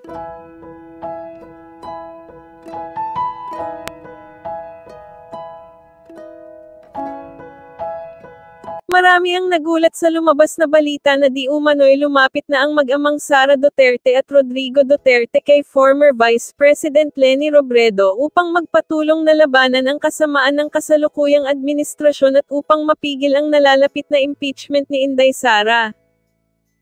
Marami ang nagulat sa lumabas na balita na di umano'y lumapit na ang mag-amang Sara Duterte at Rodrigo Duterte kay former Vice President Leni Robredo upang magpatulong na labanan ang kasamaan ng kasalukuyang administrasyon at upang mapigil ang nalalapit na impeachment ni Inday Sara.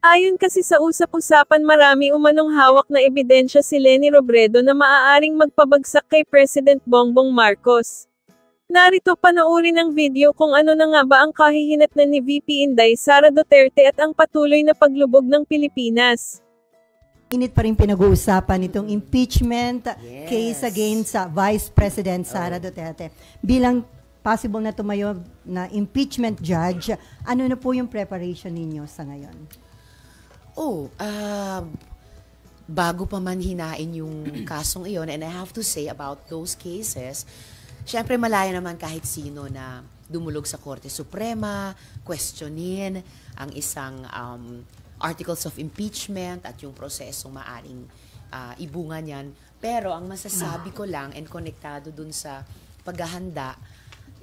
Ayon kasi sa usap-usapan, marami umanong hawak na ebidensya si Leni Robredo na maaaring magpabagsak kay President Bongbong Marcos. Narito panoorin ang video kung ano na nga ba ang kahihinatnan ni VP Inday Sara Duterte at ang patuloy na paglubog ng Pilipinas. Init pa rin pinag-uusapan itong impeachment case against Vice President Sara Duterte. Bilang possible na tumayo na impeachment judge, ano na po yung preparation ninyo sa ngayon? Bago pa man hinain yung kasong iyon, and I have to say about those cases, siyempre malaya naman kahit sino na dumulog sa Korte Suprema, questionin ang isang articles of impeachment at yung prosesong maaring ibunga niyan. Pero ang masasabi ko lang, and konektado dun sa paghahanda,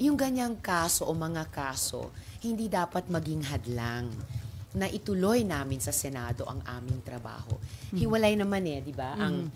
yung ganyang kaso o mga kaso, hindi dapat maging hadlang na ituloy namin sa Senado ang aming trabaho. Hiwalay naman di ba? Ang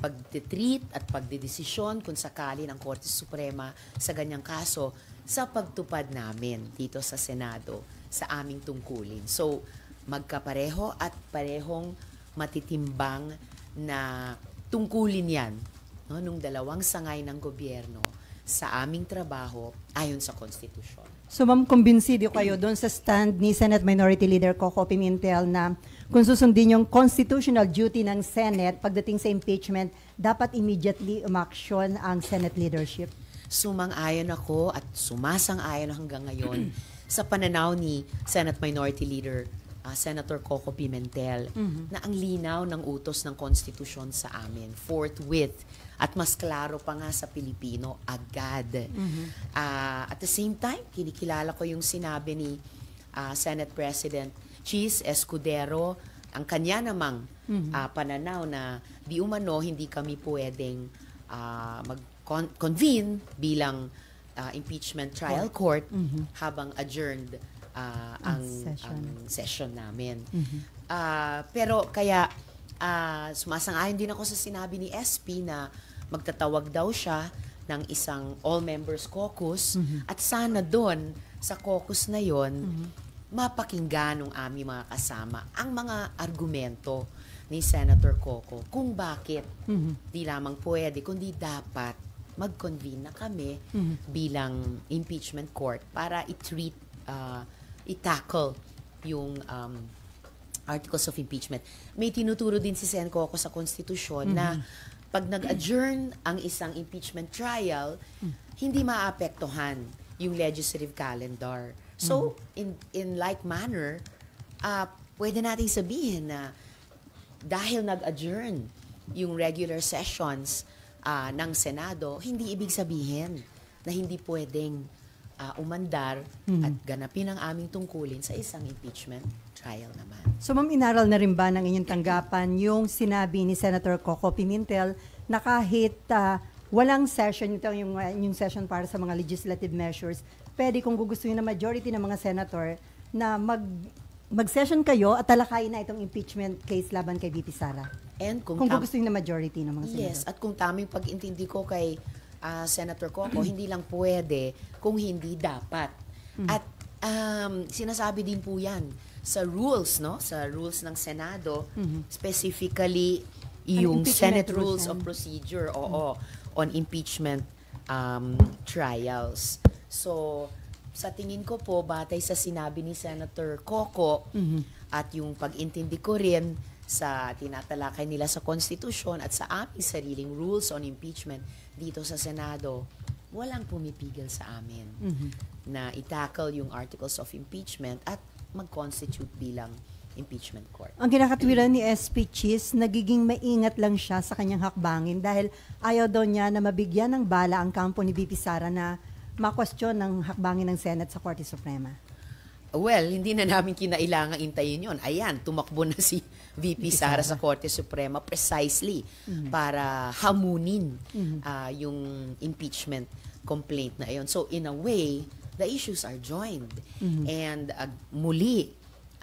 pagtitreat at pagdedesisyon kung sakali ng Korte Suprema sa ganyang kaso sa pagtupad namin dito sa Senado sa aming tungkulin. So, magkapareho at parehong matitimbang na tungkulin yan nung dalawang sangay ng gobyerno sa aming trabaho ayon sa konstitusyon. So ma'am, kumbinsido kayo doon sa stand ni Senate Minority Leader Coco Pimentel na kung susundin yung constitutional duty ng Senate pagdating sa impeachment, dapat immediately umaksyon ang Senate leadership? Sumang-ayon ako at sumasang-ayon hanggang ngayon sa pananaw ni Senate Minority Leader Senator Coco Pimentel na ang linaw ng utos ng konstitusyon sa amin, forthwith, at mas klaro pa nga sa Pilipino, agad. At the same time, kinikilala ko yung sinabi ni Senate President Chis Escudero, ang kanya namang pananaw na di umano hindi kami pwedeng mag-convene bilang impeachment trial court habang adjourned ang session namin. Pero kaya sumasang-ayon din ako sa sinabi ni SP na magtatawag daw siya ng isang all-members caucus at sana doon sa caucus na yon mapakinggan ng aming mga kasama ang mga argumento ni Senator Coco kung bakit di lamang pwede kundi dapat mag-convene na kami bilang impeachment court para i-tackle yung articles of impeachment. May tinuturo din si Sen Coco sa konstitusyon na pag nag-adjourn ang isang impeachment trial, hindi maapektuhan yung legislative calendar. So, in like manner, pwede nating sabihin na dahil nag-adjourn yung regular sessions ng Senado, hindi ibig sabihin na hindi pwedeng umandar at ganapin ang aming tungkulin sa isang impeachment trial naman. So ma'am, inaral na rin ba ng inyong tanggapan yung sinabi ni Senator Coco Pimentel na kahit walang session, ito yung session para sa mga legislative measures, pwede kung gugustuhin na majority ng mga senator na mag-session kayo at talakayin na itong impeachment case laban kay VP Sara? And kung gugustuhin na majority ng mga senator? Yes, at kung taming pag-intindi ko kay Senator Coco, hindi lang pwede kung hindi dapat. At sinasabi din po yan sa rules, no? Sa rules ng Senado, specifically yung Senate Rules of Procedure on impeachment trials. So, sa tingin ko po, batay sa sinabi ni Senator Coco at yung pag-intindi ko rin sa tinatalakay nila sa konstitusyon at sa aming sariling rules on impeachment dito sa Senado, walang pumipigil sa amin na i-tackle yung articles of impeachment at mag-constitute bilang impeachment court. Ang kinakatwiran ni SP Chis, nagiging maingat lang siya sa kanyang hakbangin dahil ayaw daw niya na mabigyan ng bala ang kampo ni VP Sara na ma-question ng hakbangin ng Senate sa Korte Suprema. Well, hindi na namin kinailangan intayin yon. Ayan, tumakbo na si VP Sara sa Korte Suprema precisely para hamunin yung impeachment complaint na yon. So in a way, the issues are joined. And muli,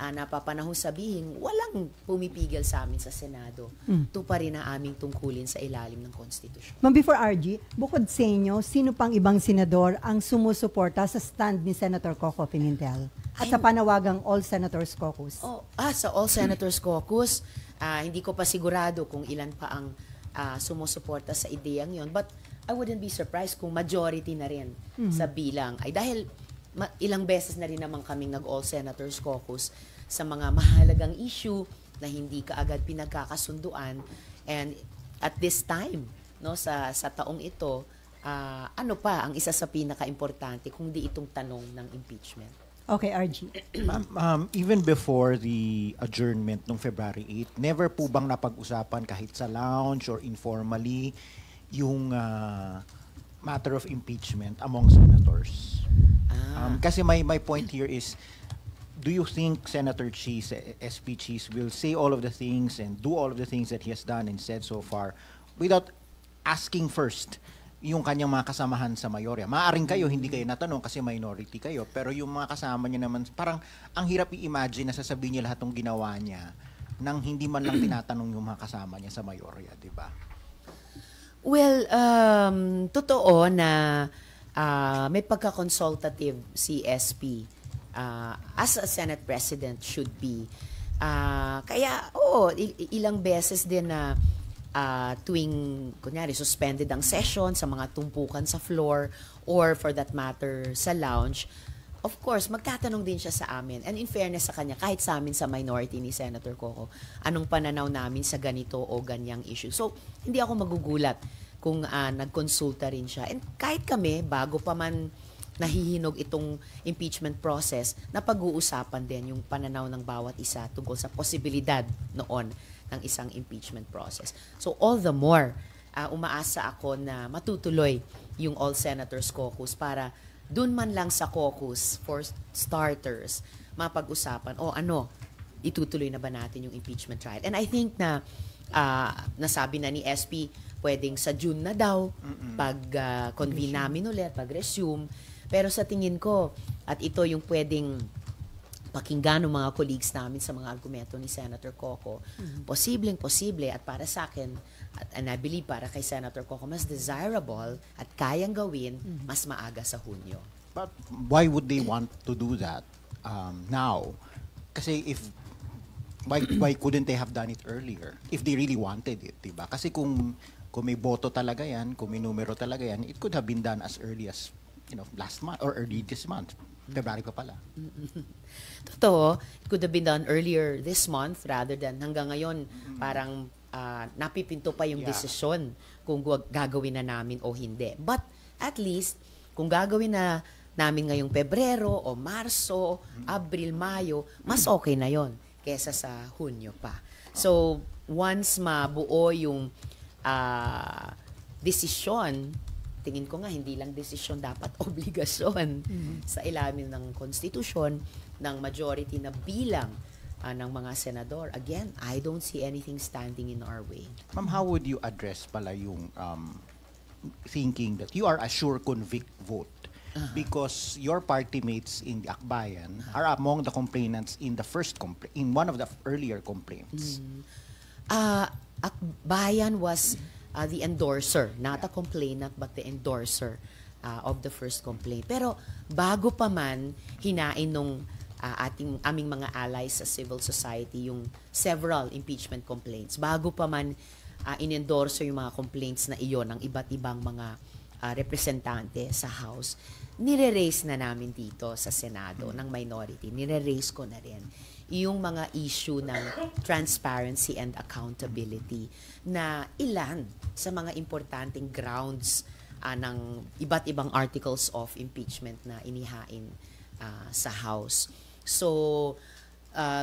napapanahon sabihin, walang pumipigil sa amin sa Senado. Ito pa rin ang aming tungkulin sa ilalim ng konstitusyon. Ma'am, before RG, bukod sa inyo, sino pang ibang senador ang sumusuporta sa stand ni Senator Coco Pimentel at sa panawagang All Senators Caucus? Sa All Senators Caucus, hindi ko pa sigurado kung ilan pa ang sumusuporta sa ideyang yon. But I wouldn't be surprised kung majority na rin sa bilang. Ay dahil ilang beses na rin naman kaming nag-All Senators Caucus sa mga mahalagang issue na hindi kaagad pinagkakasunduan. And at this time, no, sa taong ito, ano pa ang isa sa pinaka-importante kung di itong tanong ng impeachment? Okay, RG. Even before the adjournment noong February 8, never po bang napag-usapan kahit sa lounge or informally yung matter of impeachment among senators? Kasi my point here is, do you think Senator Cheese, SP Cheese, will say all of the things and do all of the things that he has done and said so far without asking first yung kanyang mga kasamahan sa mayorya? Maaring kayo, hindi kayo natanong kasi minority kayo, pero yung mga kasama niya naman, parang ang hirap i-imagine na sasabihin niya lahat ng ginawa niya nang hindi man lang tinatanong yung mga kasama niya sa mayorya, di ba? Well, totoo na may pagka-consultative si SP as a Senate President should be. Kaya, ilang beses din na tuwing, kunyari, suspended ang session sa mga tumpukan sa floor or for that matter sa lounge, of course, magtatanong din siya sa amin. And in fairness sa kanya, kahit sa amin sa minority ni Senator Coco, anong pananaw namin sa ganito o ganyang issue. So, hindi ako magugulat kung nagkonsulta rin siya. And kahit kami, bago pa man nahihinog itong impeachment process, na pag-uusapan din yung pananaw ng bawat isa tungkol sa posibilidad noon ng isang impeachment process. So all the more, umaasa ako na matutuloy yung All Senators Caucus para dun man lang sa caucus for starters, mapag-usapan, itutuloy na ba natin yung impeachment trial? And I think na nasabi na ni SP, pwedeng sa June na daw, pag-convene namin ulit, pag-resume. Pero sa tingin ko, at ito yung pwedeng pakinggan ng mga colleagues namin sa mga argumento ni Senator Coco, posibleng-posible at para sa akin, and I believe para kay Senator Coco, mas desirable at kayang gawin mas maaga sa Hunyo. But why would they want to do that now? Kasi why couldn't they have done it earlier if they really wanted it, diba? Kasi kung may boto talaga yan, kung may numero talaga yan, it could have been done as early as last month or early this month. February pa pala. Totoo, it could have been done earlier this month rather than hanggang ngayon parang napipinto pa yung desisyon kung gagawin na namin o hindi. But at least, kung gagawin na namin ngayong Pebrero o Marso, Abril, Mayo, mas okay na yon kesa sa Hunyo pa. So, once mabuo yung desisyon, tingin ko nga hindi lang desisyon, dapat obligasyon sa ilalim ng konstitusyon ng majority na bilang ng mga senador. Again, I don't see anything standing in our way. Ma'am, how would you address pala yung thinking that you are a sure convict vote because your party mates in the Akbayan are among the complainants in the in one of the earlier complaints? Akbayan was the endorser, not a complainant but the endorser of the first complaint. Pero bago pa man hinain nung aming mga allies sa civil society yung several impeachment complaints, bago pa man in-endorse yung mga complaints na iyon ng iba't ibang mga representante sa House, nire-raise na namin dito sa Senado ng minority, nire-raise ko na rin yung mga issue ng transparency and accountability na ilan sa mga importanteng grounds ng iba't ibang articles of impeachment na inihain sa House. So,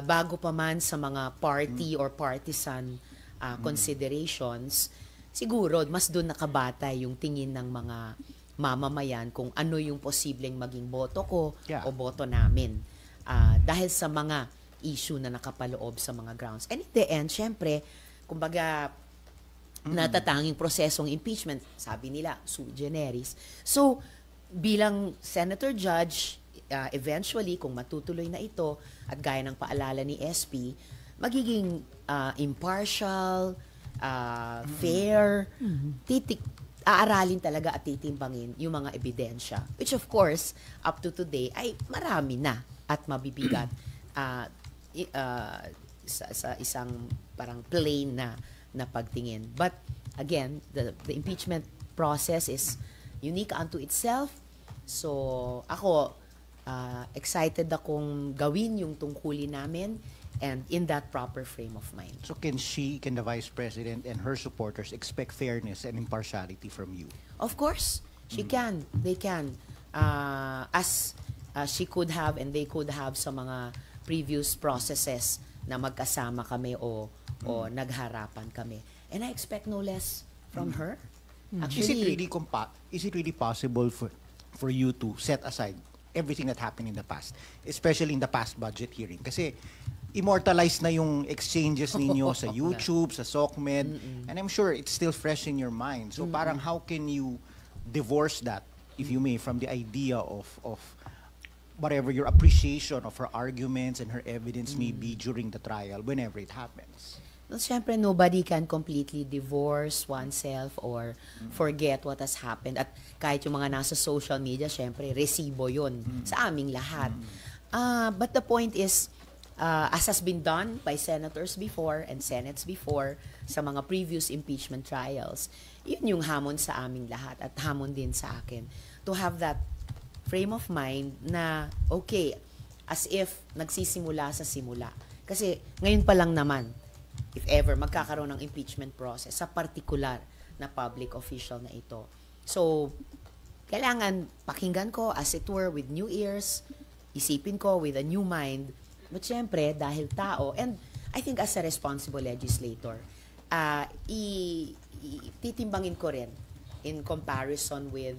bago pa man sa mga party or partisan considerations, siguro mas doon nakabatay yung tingin ng mga mamamayan kung ano yung posibleng maging boto ko o boto namin dahil sa mga issue na nakapaloob sa mga grounds. And in the end, syempre, kumbaga, natatanging prosesong impeachment, sabi nila, sui generis. So, bilang Senator Judge, eventually, kung matutuloy na ito, at gaya ng paalala ni SP, magiging impartial, fair, aaralin talaga at titimbangin yung mga ebidensya. Which of course, up to today, ay marami na at mabibigat sa isang parang plain na pagtingin. But again, the impeachment process is unique unto itself. So ako, excited akong gawin yung tungkulin namin and in that proper frame of mind. So can the Vice President and her supporters expect fairness and impartiality from you? Of course, she can. They can. As she could have and they could have sa mga previous processes na magkasama kami o nagharapan kami. And I expect no less from her. Actually, is it really possible for you to set aside everything that happened in the past, especially in the past budget hearing? Kasi immortalized na yung exchanges ninyo sa YouTube, sa SOCMED, and I'm sure it's still fresh in your mind. So parang how can you divorce that, if you may, from the idea of whatever your appreciation of her arguments and her evidence may be during the trial, whenever it happens? Well, syempre, nobody can completely divorce oneself or forget what has happened. At kahit yung mga nasa social media, syempre, resibo yun sa aming lahat. But the point is, as has been done by senators before and senates before sa mga previous impeachment trials, yun yung hamon sa aming lahat at hamon din sa akin. To have that frame of mind na, okay, as if nagsisimula sa simula. Kasi ngayon pa lang naman, if ever, magkakaroon ng impeachment process sa particular na public official na ito. So, kailangan pakinggan ko, as it were, with new ears, isipin ko with a new mind. But syempre, dahil tao, and I think as a responsible legislator, titimbangin ko rin in comparison with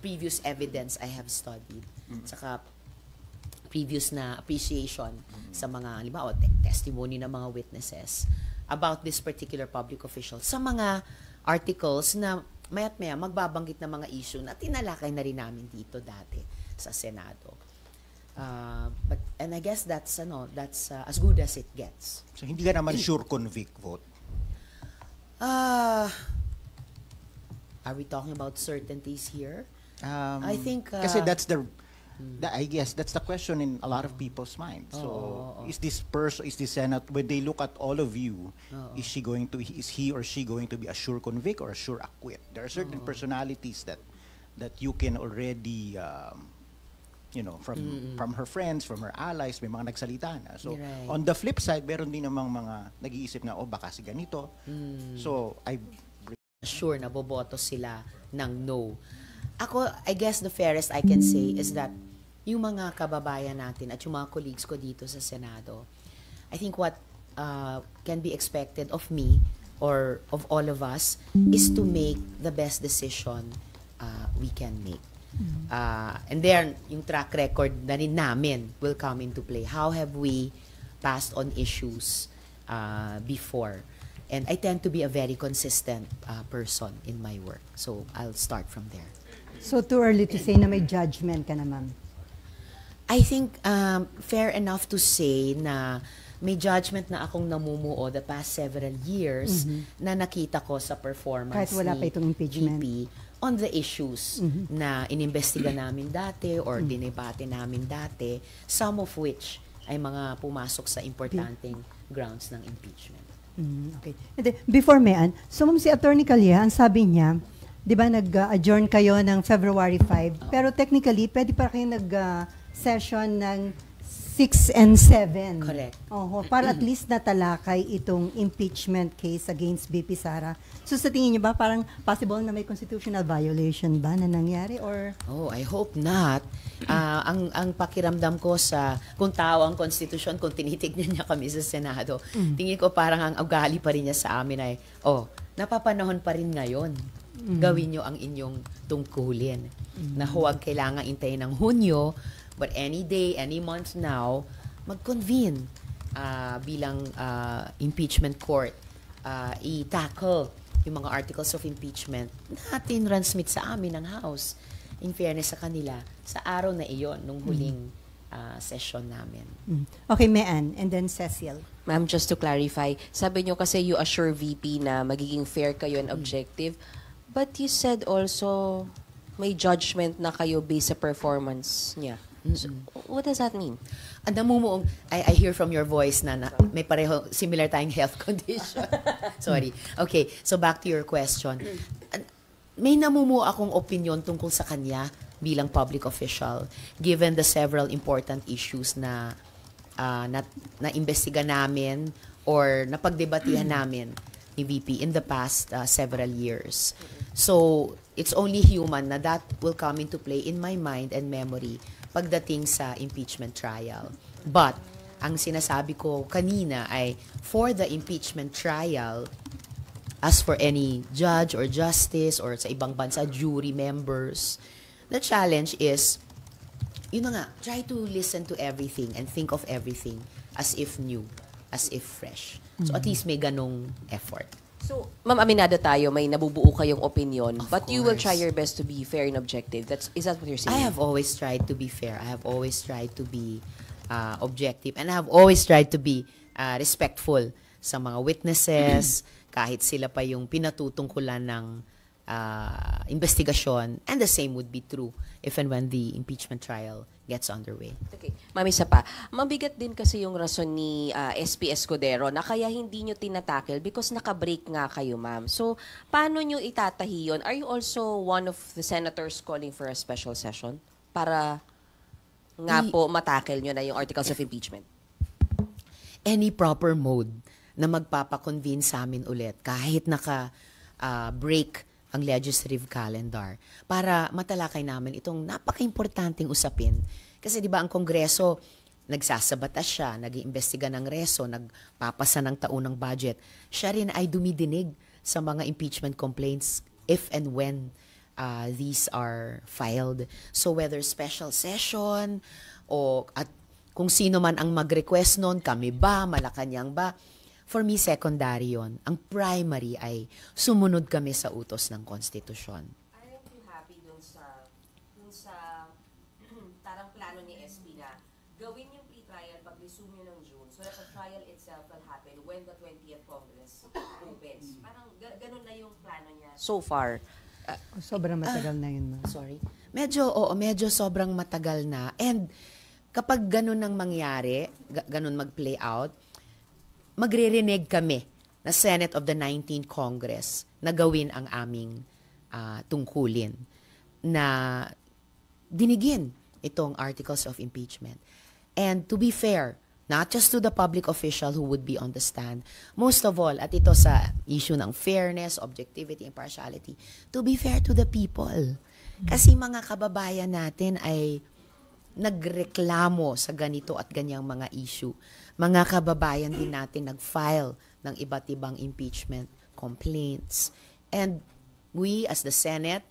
previous evidence I have studied. Saka previous na appreciation sa mga, halimbawa, testimony ng mga witnesses about this particular public official sa mga articles na maya't maya magbabanggit ng mga issue na tinalakay na rin namin dito dati sa Senado. And I guess that's as good as it gets. So hindi ka naman sure convict vote? Are we talking about certainties here? I think kasi I guess that's the question in a lot of people's minds. So is this Senate, when they look at all of you, is he or she going to be a sure convict or a sure acquit? There are certain personalities that you can already from her friends, from her allies, may mga nagsalita na. So on the flip side, meron din namang mga nag-iisip na baka si ganito. So sure na boboto sila ng no. Ako, I guess the fairest I can say is that yung mga kababayan natin at yung mga colleagues ko dito sa Senado, I think what can be expected of me or of all of us is to make the best decision we can make. And then, yung track record na rin namin will come into play. How have we passed on issues before? And I tend to be a very consistent person in my work. So, I'll start from there. So, too early to say na may judgment ka na, ma'am? I think fair enough to say na may judgment na akong namumuo the past several years na nakita ko sa performance kahit wala pa itong impeachment. GP on the issues na inimbestiga namin dati or dinebate namin dati, some of which ay mga pumasok sa importanteng grounds ng impeachment. Okay. And then, before Mayan, so ma'am, si Attorney Calleja, ang sabi niya, di ba nag-adjourn kayo ng February 5, pero technically, pwede pa kayo nag-session ng 6 and 7. Correct. Para at least natalakay itong impeachment case against BP Sara. So sa tingin niyo ba, parang possible na may constitutional violation ba na nangyari? Or? I hope not. Ang pakiramdam ko kung tao ang konstitusyon, kung tinitignan niya kami sa Senado, tingin ko parang ang ugali pa rin niya sa amin ay, napapanahon pa rin ngayon. Gawin niyo ang inyong tungkulin. Na huwag kailangang intayin ng Hunyo But any day, any month now, mag-convene bilang impeachment court, i-tackle yung mga articles of impeachment na tinransmit sa amin ng House, in fairness sa kanila, sa araw na iyon, nung huling session namin. Okay, Mean, and then Cecil. Ma'am, just to clarify, sabi nyo kasi you assure VP na magiging fair kayo and objective, but you said also may judgment na kayo based sa performance niya. So, what does that mean? Ang namumuong, I hear from your voice na may pareho, similar tayong health condition. Sorry. Okay, so back to your question. May namumuo akong opinion tungkol sa kanya bilang public official, given the several important issues na imbestiga namin or napagdebatihan namin ni VP in the past several years. So, it's only human na that will come into play in my mind and memory pagdating sa impeachment trial. But, ang sinasabi ko kanina ay, for the impeachment trial, as for any judge or justice or sa ibang bansa, jury members, the challenge is, yun na nga, try to listen to everything and think of everything as if new, as if fresh. So at least may ganong effort. So, Ma'am, aminado tayo, may nabubuo kayong opinion, Of but you will course. try your best to be fair and objective. Is that what you're saying? I have always tried to be fair. I have always tried to be objective. And I have always tried to be respectful sa mga witnesses, kahit sila pa yung pinatutungkulan ng investigasyon. And the same would be true if and when the impeachment trial gets underway. Okay. Ma'am, isa pa. Mabigat din kasi yung rason ni SP Escudero na kaya hindi nyo tinatakil because naka-break nga kayo, ma'am. So, paano nyo itatahi yun? Are you also one of the senators calling for a special session para nga po matakil nyo na yung articles of impeachment? Any proper mode na magpapakonvene sa amin ulit kahit naka-break ang legislative calendar para matalakay namin itong napaka-importanting usapin. Kasi di ba ang Kongreso, nagsasabatas siya, nag-iimbestiga ng reso, nagpapasa ng taunang budget. Siya rin ay dumidinig sa mga impeachment complaints if and when these are filed. So whether special session o at kung sino man ang mag-request nun, kami ba, Malacanang ba, for me, secondary yun. Ang primary ay sumunod kami sa utos ng konstitusyon. Aren't you happy dun sa tarang plano ni SP na gawin yung pre-trial pag-resume nyo ng June so that the trial itself will happen when the 20th Congress opens? Parang ganun na yung plano niya. So far. Sobrang matagal na yun, ma'am. Sorry. Medyo sobrang matagal na. And kapag ganun ang mangyari, ganun mag-play out, magre-renege kami na Senate of the 19th Congress na gawin ang aming tungkulin na dinigin itong articles of impeachment. And to be fair, not just to the public official who would be on the stand, most of all, at ito sa issue ng fairness, objectivity, impartiality, to be fair to the people. Kasi mga kababayan natin ay nagreklamo sa ganito at ganyang mga issue. Mga kababayan din natin nag-file ng iba't ibang impeachment complaints. And we as the Senate,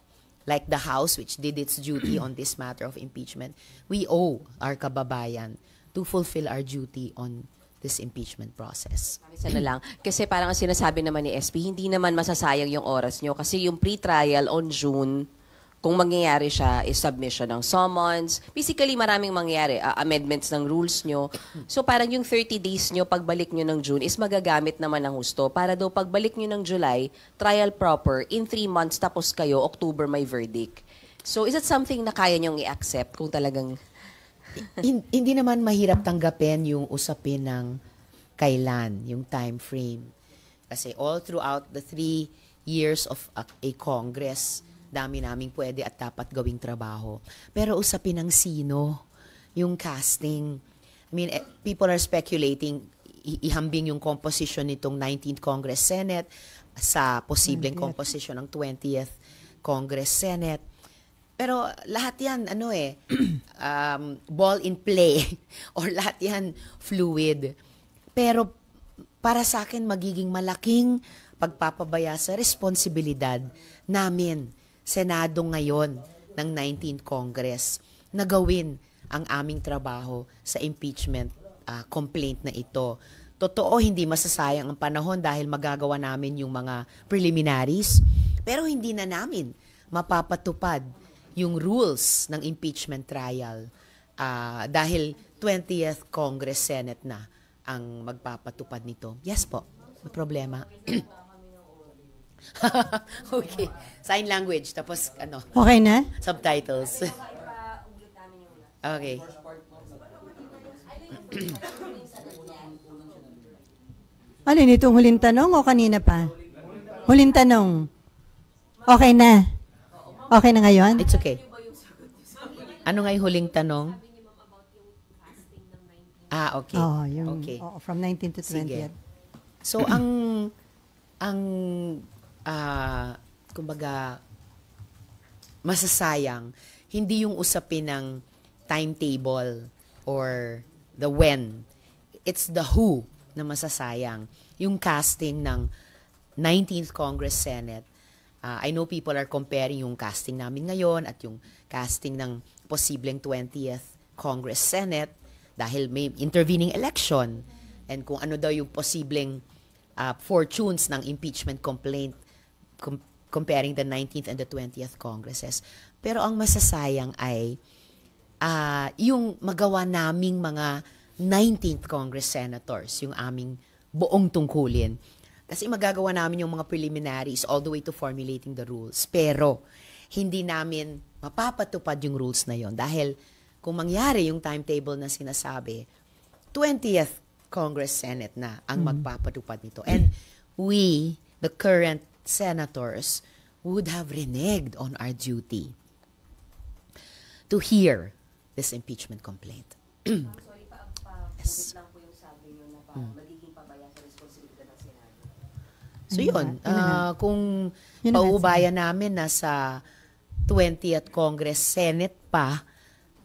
like the House which did its duty on this matter of impeachment, we owe our kababayan to fulfill our duty on this impeachment process. Isa na lang. Kasi parang ang sinasabi naman ni SP, hindi naman masasayang yung oras nyo kasi yung pre-trial on June, kung mangyayari siya, is submission ng summons. Basically, maraming mangyayari. Amendments ng rules nyo. So, parang yung 30 days nyo, pagbalik nyo ng June, is magagamit naman ng husto. Para daw, pagbalik nyo ng July, trial proper, in 3 months, tapos kayo, October may verdict. So, is it something na kaya nyong i-accept kung talagang... Hindi naman mahirap tanggapin yung usapin ng kailan, yung time frame. Kasi all throughout the 3 years of a Congress, dami naming pwede at dapat gawing trabaho. Pero usapin ng sino, yung casting. I mean, people are speculating, ihambing yung composition nitong 19th Congress Senate sa posibleng composition ng 20th Congress Senate. Pero lahat yan, ball in play or lahat yan fluid. Pero para sa akin, magiging malaking pagpapabaya sa responsibilidad namin, Senado ngayon ng 19th Congress, na gawin ang aming trabaho sa impeachment complaint na ito. Totoo, hindi masasayang ang panahon dahil magagawa namin yung mga preliminaries, pero hindi na namin mapapatupad yung rules ng impeachment trial dahil 20th Congress Senate na ang magpapatupad nito. Yes po, may problema. Okay, sign language, tapos Okay na? subtitles. Okay. Ano yun, itong huling tanong o kanina pa? Huling tanong. Okay na? Okay na ngayon? It's okay. Ano nga yung huling tanong? Okay. Oo, yung, Okay. from 19 to 20. Sige. So, kumbaga, masasayang, hindi yung usapin ng timetable or the when. It's the who na masasayang. Yung casting ng 19th Congress Senate. I know people are comparing yung casting namin ngayon at yung casting ng posibleng 20th Congress Senate dahil may intervening election and kung ano daw yung posibleng fortunes ng impeachment complaint comparing the 19th and the 20th Congresses. Pero ang masasayang ay yung magawa naming mga 19th Congress Senators, yung aming buong tungkulin. Kasi magagawa namin yung mga preliminaries all the way to formulating the rules. Pero hindi namin mapapatupad yung rules na yon dahil kung mangyari yung timetable na sinasabi, 20th Congress Senate na ang magpapatupad nito. And we, the current senators, would have reneged on our duty to hear this impeachment complaint. Yes. So yun, kung paubayan namin na sa 20th Congress Senate pa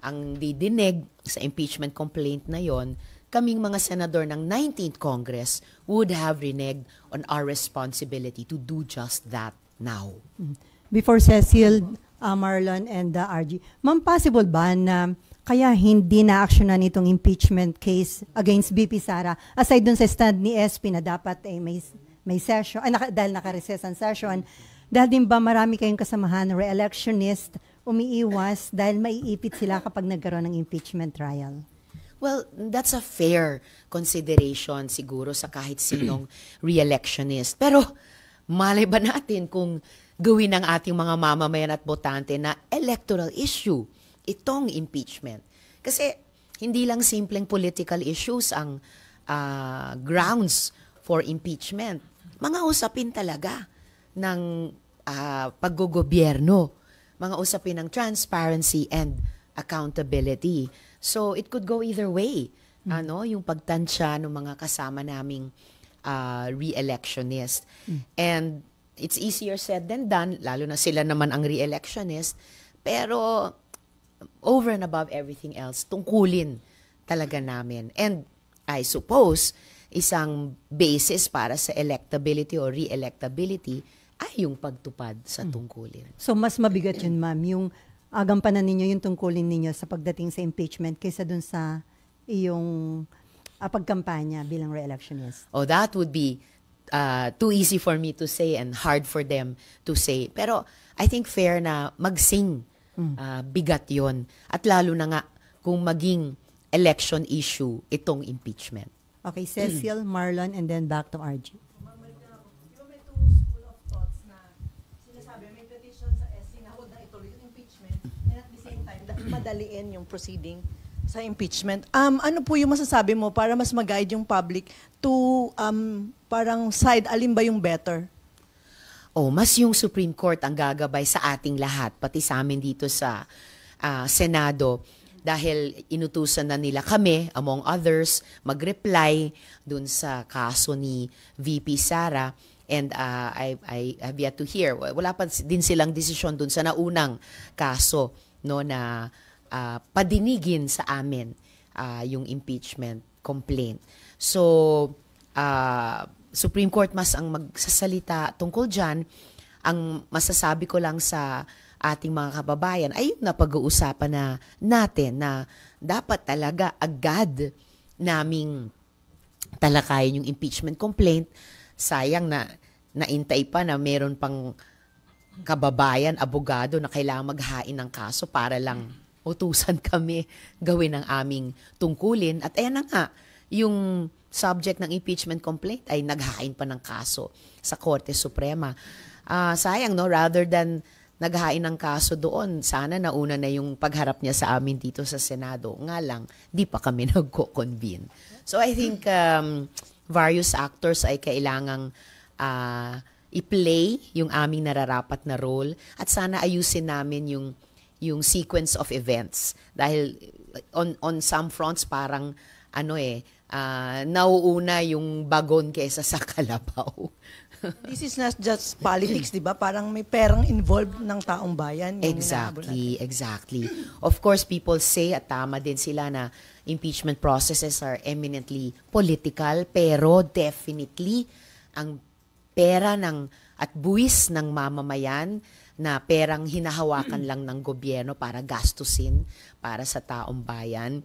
ang didinig sa impeachment complaint na yon, kaming mga senador ng 19th Congress would have reneged on our responsibility to do just that now. Before Cecil, Marlon, and RG, ma'am, possible ba na kaya hindi na-actionan itong impeachment case against BP Sara, aside dun sa stand ni SP na dapat may session, dahil naka-recess ang session, dahil din ba marami kayong kasamahan, re-electionist, umiiwas dahil maiipit sila kapag nagkaroon ng impeachment trial? Well, that's a fair consideration siguro sa kahit sinong re-electionist. Pero malay ba natin kung gawin ng ating mga mamamayan at botante na electoral issue itong impeachment? Kasi hindi lang simpleng political issues ang grounds for impeachment. Mga usapin talaga ng paggogobyerno, mga usapin ng transparency and accountability. So it could go either way. Yung pagtansya ng mga kasama naming re-electionist. And it's easier said than done, lalo na sila naman ang re-electionist. Pero over and above everything else, tungkulin talaga namin. And I suppose, isang basis para sa electability or re-electability ay yung pagtupad sa tungkulin. So mas mabigat yun, ma'am, yung agampanan ninyo, yung tungkulin ninyo sa pagdating sa impeachment kaysa dun sa iyong pagkampanya bilang re-electionist? Oh, that would be too easy for me to say and hard for them to say. Pero I think fair na magsing bigat yon. At lalo na nga kung maging election issue itong impeachment. Okay, Cecil, Marlon, and then back to RG. Madaliin yung proceeding sa impeachment. Ano po yung masasabi mo para mas mag-guide yung public to parang side, alin ba yung better? Mas yung Supreme Court ang gagabay sa ating lahat, pati sa amin dito sa Senado, dahil inutusan na nila kami, among others, mag-reply dun sa kaso ni VP Sara. And I have yet to hear. Wala pa din silang desisyon dun sa naunang kaso, no, na padinigin sa amin yung impeachment complaint. So, Supreme Court mas ang magsasalita tungkol dyan. Ang masasabi ko lang sa ating mga kababayan ay yung napag-uusapan na natin na dapat talaga agad naming talakayin yung impeachment complaint. Sayang na naintay pa na meron pang kababayan, abogado na kailangan maghain ng kaso para lang utusan kami gawin ang aming tungkulin. At ayan na nga, yung subject ng impeachment complaint ay naghain pa ng kaso sa Korte Suprema. Sayang, no? Rather than naghain ng kaso doon, sana nauna na yung pagharap niya sa amin dito sa Senado. Nga lang, di pa kami nagko-convene. So I think various actors ay kailangang i-play yung aming nararapat na role at sana ayusin namin yung sequence of events. Dahil on some fronts parang nauuna yung bagon kesa sa kalabaw. This is not just politics, di ba? Parang may perang involved ng taong bayan. Exactly. Of course, people say, at tama din sila na impeachment processes are eminently political, pero definitely ang pera at buwis ng mamamayan na perang hinahawakan lang ng gobyerno para gastusin para sa taong bayan,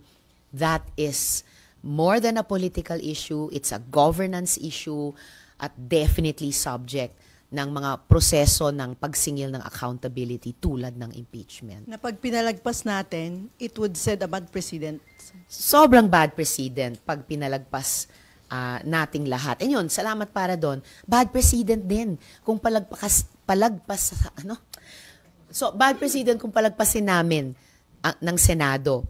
that is more than a political issue, it's a governance issue, at definitely subject ng mga proseso ng pagsingil ng accountability tulad ng impeachment. Na pag pinalagpas natin, it would set a bad precedent. Sobrang bad precedent pag pinalagpas nating lahat. And yun, salamat para doon. Bad precedent din kung So, bad precedent kung palagpasin namin ng Senado.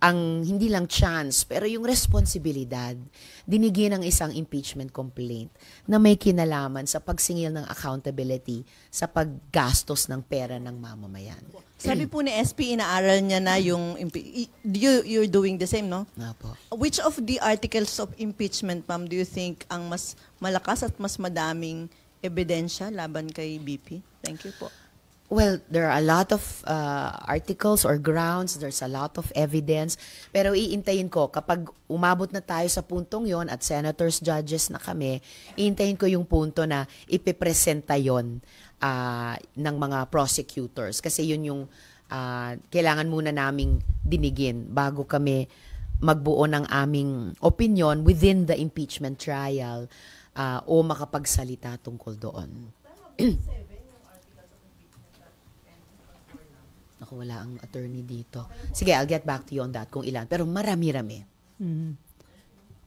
Ang hindi lang chance, pero yung responsibilidad, dinigyan ng isang impeachment complaint na may kinalaman sa pagsingil ng accountability sa paggastos ng pera ng mamamayan. Sabi po ni SP, inaaral niya na yung... You're doing the same, no? Apo. Which of the articles of impeachment, ma'am, do you think ang mas malakas at mas madaming ebidensya laban kay BP? Thank you po. Well, there are a lot of articles or grounds, there's a lot of evidence, pero iintayin ko, kapag umabot na tayo sa puntong yon at senators, judges na kami, iintayin ko yung punto na ipipresenta yon ng mga prosecutors. Kasi yun yung kailangan muna naming dinigin bago kami magbuo ng aming opinion within the impeachment trial o makapagsalita tungkol doon. Ako, wala ang attorney dito. Sige, I'll get back to you on that kung ilan. Pero marami-rami.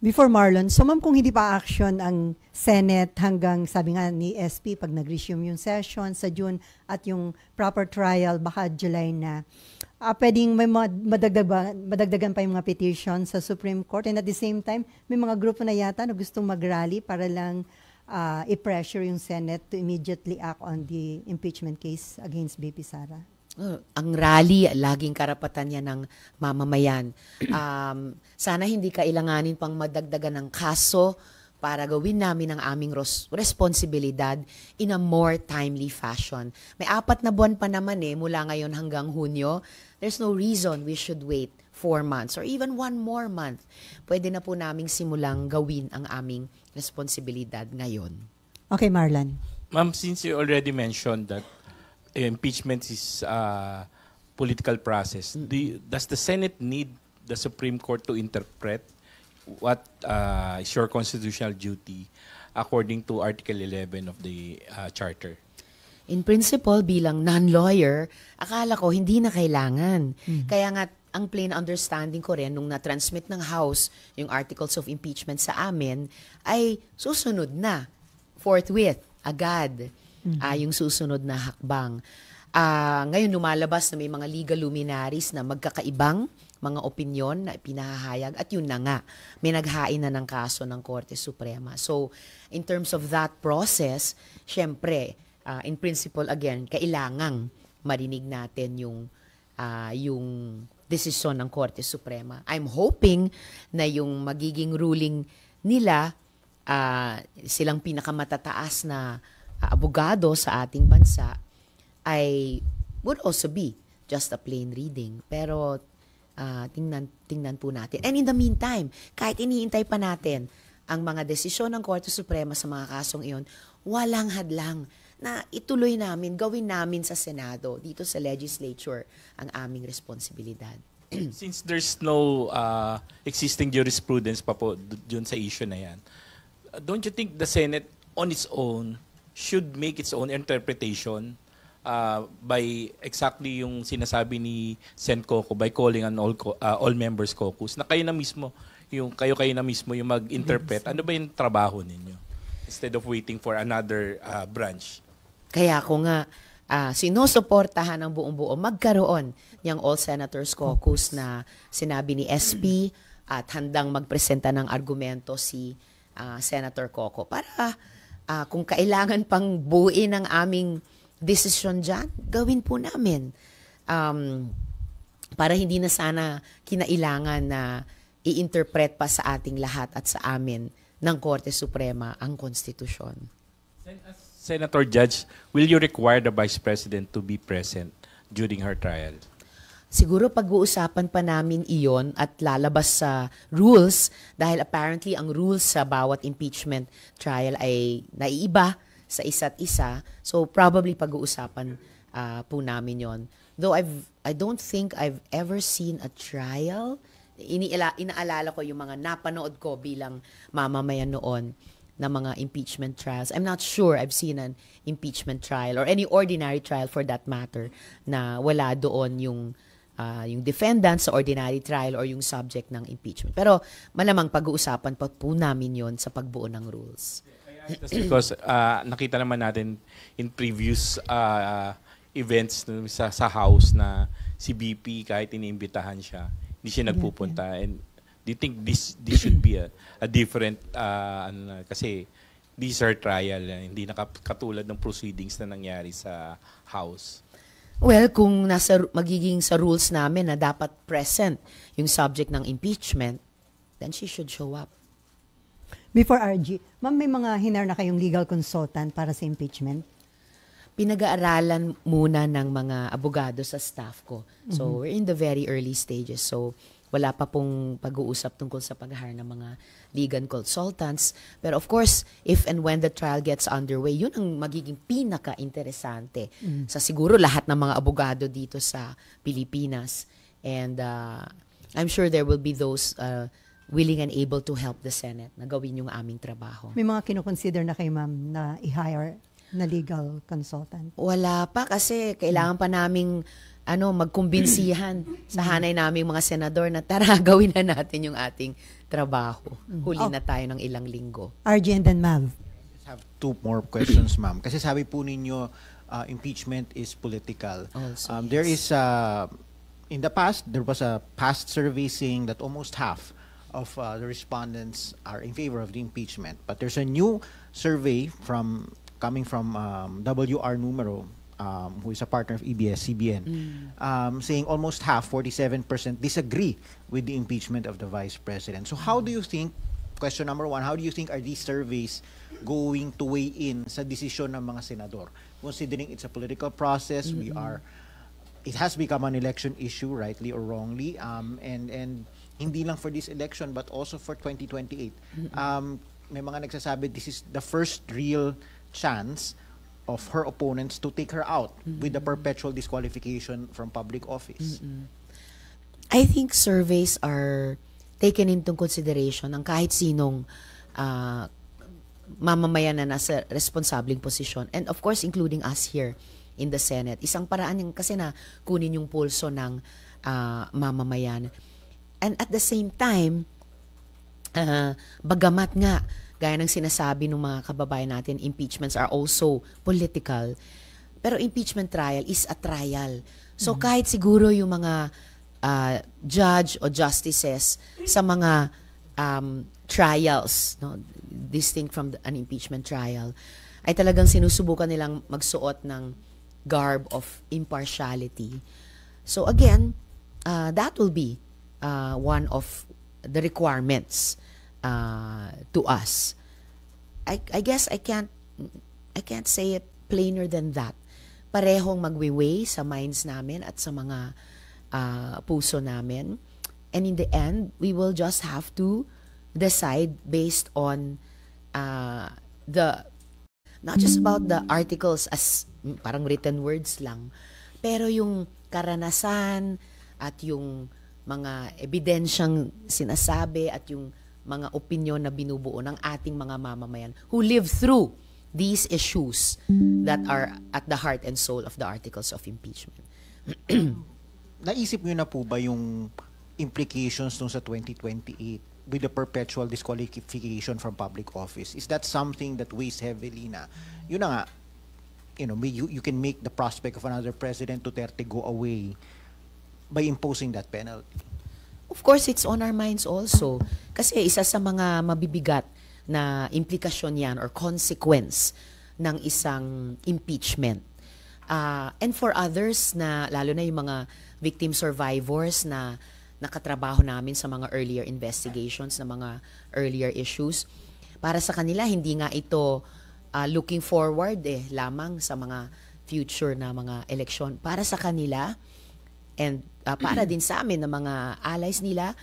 Before Marlon, so ma'am, kung hindi pa action ang Senate hanggang, sabi nga ni SP, pag nag-resume yung session sa June at yung proper trial, baka July na, pwedeng may madagdagan pa yung mga petition sa Supreme Court, and at the same time, may mga grupo na yata na gustong mag-rally para lang i-pressure yung Senate to immediately act on the impeachment case against BP Sara. Ang rally, laging karapatan niya ng mamamayan. Sana hindi kailanganin pang madagdagan ng kaso para gawin namin ang aming responsibilidad in a more timely fashion. May 4 na buwan pa naman mula ngayon hanggang Hunyo. There's no reason we should wait 4 months or even 1 more month. Pwede na po naming simulang gawin ang aming responsibilidad ngayon. Okay, Marlon. Ma'am, since you already mentioned that impeachment is a political process, does the Senate need the Supreme Court to interpret what is your constitutional duty according to Article 11 of the Charter? In principle, bilang non-lawyer, akala ko hindi na kailangan. Kaya nga, ang plain understanding ko rin, nung na-transmit ng House yung Articles of Impeachment sa amin, ay susunod na, forthwith, agad. Yung susunod na hakbang. Ngayon lumalabas na may mga legal luminaries na magkakaibang mga opinyon na pinahahayag at yun na nga, may naghain na ng kaso ng Korte Suprema. So, in terms of that process, syempre, in principle again, kailangang marinig natin yung desisyon ng Korte Suprema. I'm hoping na yung magiging ruling nila, silang pinakamatataas na abogado sa ating bansa would also be just a plain reading. Pero tingnan po natin. And in the meantime, kahit iniintay pa natin ang mga desisyon ng Korte Suprema sa mga kasong iyon, walang hadlang na ituloy namin, gawin namin sa Senado, dito sa legislature, ang aming responsibilidad. Since there's no existing jurisprudence pa po dun sa issue na yan, don't you think the Senate on its own should make its own interpretation by exactly yung sinasabi ni Sen Coco by calling an all members caucus na kayo na mismo yung mag-interpret? Ano ba yung trabaho ninyo instead of waiting for another branch? Kaya ako nga, sinusuportahan ng buong-buo magkaroon ng All Senators Caucus na sinabi ni SP at handang magpresenta ng argumento si Senator Coco para kung kailangan pang buuin ang aming desisyon dyan, gawin po namin. Para hindi na sana kinailangan na i-interpret pa sa ating lahat at sa amin ng Korte Suprema ang konstitusyon. Senator Judge, will you require the Vice President to be present during her trial? Siguro pag-uusapan pa namin iyon at lalabas sa rules dahil apparently ang rules sa bawat impeachment trial ay naiiba sa isa't isa. So probably pag-uusapan po namin yon. Though I don't think I've ever seen a trial. Inaalala ko yung mga napanood ko bilang mamamayan noon na mga impeachment trials. I'm not sure I've seen an impeachment trial or any ordinary trial for that matter na wala doon yung defendant sa ordinary trial or yung subject ng impeachment. Pero malamang pag-uusapan pa po namin yon sa pagbuo ng rules. That's because nakita naman natin in previous events sa House na si BP kahit iniimbitahan siya, hindi siya nagpupunta. And do you think this should be a different kasi these are trial, hindi nakatulad ng proceedings na nangyari sa House? Well, kung magiging sa rules namin na dapat present yung subject ng impeachment, then she should show up. Before RG, ma'am, may mga hinar na kayong legal consultant para sa impeachment? Pinag-aaralan muna ng mga abogado sa staff ko. So, we're in the very early stages. So, wala pa pong pag-uusap tungkol sa pag-hire ng mga legal consultants. Pero of course, if and when the trial gets underway, yun ang magiging pinaka-interesante sa siguro lahat ng mga abogado dito sa Pilipinas. And I'm sure there will be those willing and able to help the Senate na gawin yung aming trabaho. May mga kinoconsider na kayo, ma'am, na i-hire na legal consultant? Wala pa kasi kailangan pa naming magkumbinsihan sa hanay naming mga senador na tara, gawin na natin yung ating trabaho. Huli na tayo ng ilang linggo. RG and then Mav. I have two more questions, ma'am. Kasi sabi po ninyo, impeachment is political. Also, There is, in the past, there was a past survey saying that almost half of the respondents are in favor of the impeachment. But there's a new survey coming from WR Numero, who is a partner of EBS-CBN, saying almost half, 47%, disagree with the impeachment of the Vice President. So how do you think, question number one, how do you think are these surveys going to weigh in sa desisyon ng mga senador? Considering it's a political process, it has become an election issue, rightly or wrongly, and hindi lang for this election, but also for 2028. May mga nagsasabi, this is the first real chance of her opponents to take her out with the perpetual disqualification from public office. I think surveys are taken into consideration ng kahit sinong mamamayan na nasa responsableng posisyon. And of course, including us here in the Senate. Isang paraan yung kasi na kunin yung pulso ng mamamayan. And at the same time, bagamat nga, gaya ng sinasabi ng mga kababayan natin, impeachments are also political. Pero impeachment trial is a trial. So kahit siguro yung mga judge o justices sa mga trials, distinct from an impeachment trial, ay talagang sinusubukan nilang magsuot ng garb of impartiality. So again, that will be one of the requirements to us. I guess I can't say it plainer than that. Parehong magwiweigh sa minds namin at sa mga puso namin. And in the end, we will just have to decide based on the Not just about the articles as parang written words lang, pero yung karanasan at yung mga ebidensyang sinasabi at yung mga opinyon na binubuo ng ating mga mamamayan who live through these issues that are at the heart and soul of the articles of impeachment. Naisip niyo na po ba yung implications nung sa 2028 with the perpetual disqualification from public office? Is that something that weighs heavily na, yun na nga, you can make the prospect of another President Duterte go away by imposing that penalty? Of course, it's on our minds also. Kasi isa sa mga mabibigat na implikasyon yan or consequence ng isang impeachment. And for others, na lalo na yung mga victim survivors na nakatrabaho namin sa mga earlier investigations, na mga earlier issues, para sa kanila, hindi nga ito looking forward lamang sa mga future na mga eleksyon. Para sa kanila, and para din sa amin na mga allies nila,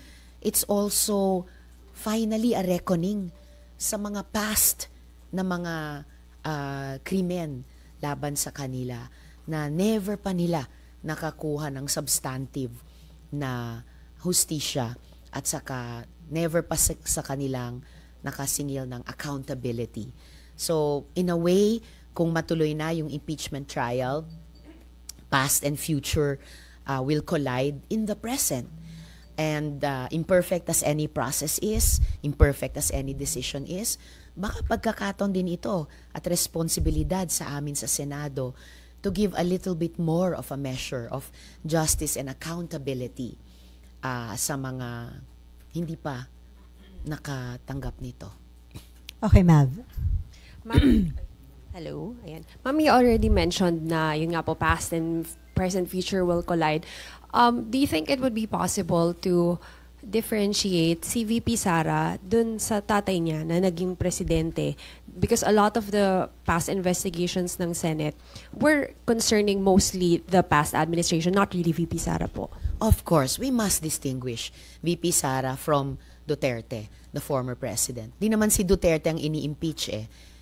it's also finally a reckoning sa mga past na mga krimen laban sa kanila na never pa nila nakakuha ng substantive na hustisya at saka never pa sa kanilang nakasingil ng accountability. So, in a way, kung matuloy na yung impeachment trial, past and future will collide in the present. And imperfect as any process is, imperfect as any decision is, baka pagkakataon din ito at responsibilidad sa amin sa Senado to give a little bit more of a measure of justice and accountability sa mga hindi pa nakatanggap nito. Okay, Mav. Ma'am, hello. Ayan. Ma'am, you already mentioned na yun nga po, past and present future will collide. Do you think it would be possible to differentiate si VP Sara dun sa tatay niya na naging presidente? Because a lot of the past investigations ng Senate were concerning mostly the past administration, not really VP Sara po. Of course, we must distinguish VP Sara from Duterte, the former president. Di naman si Duterte ang ini-impeach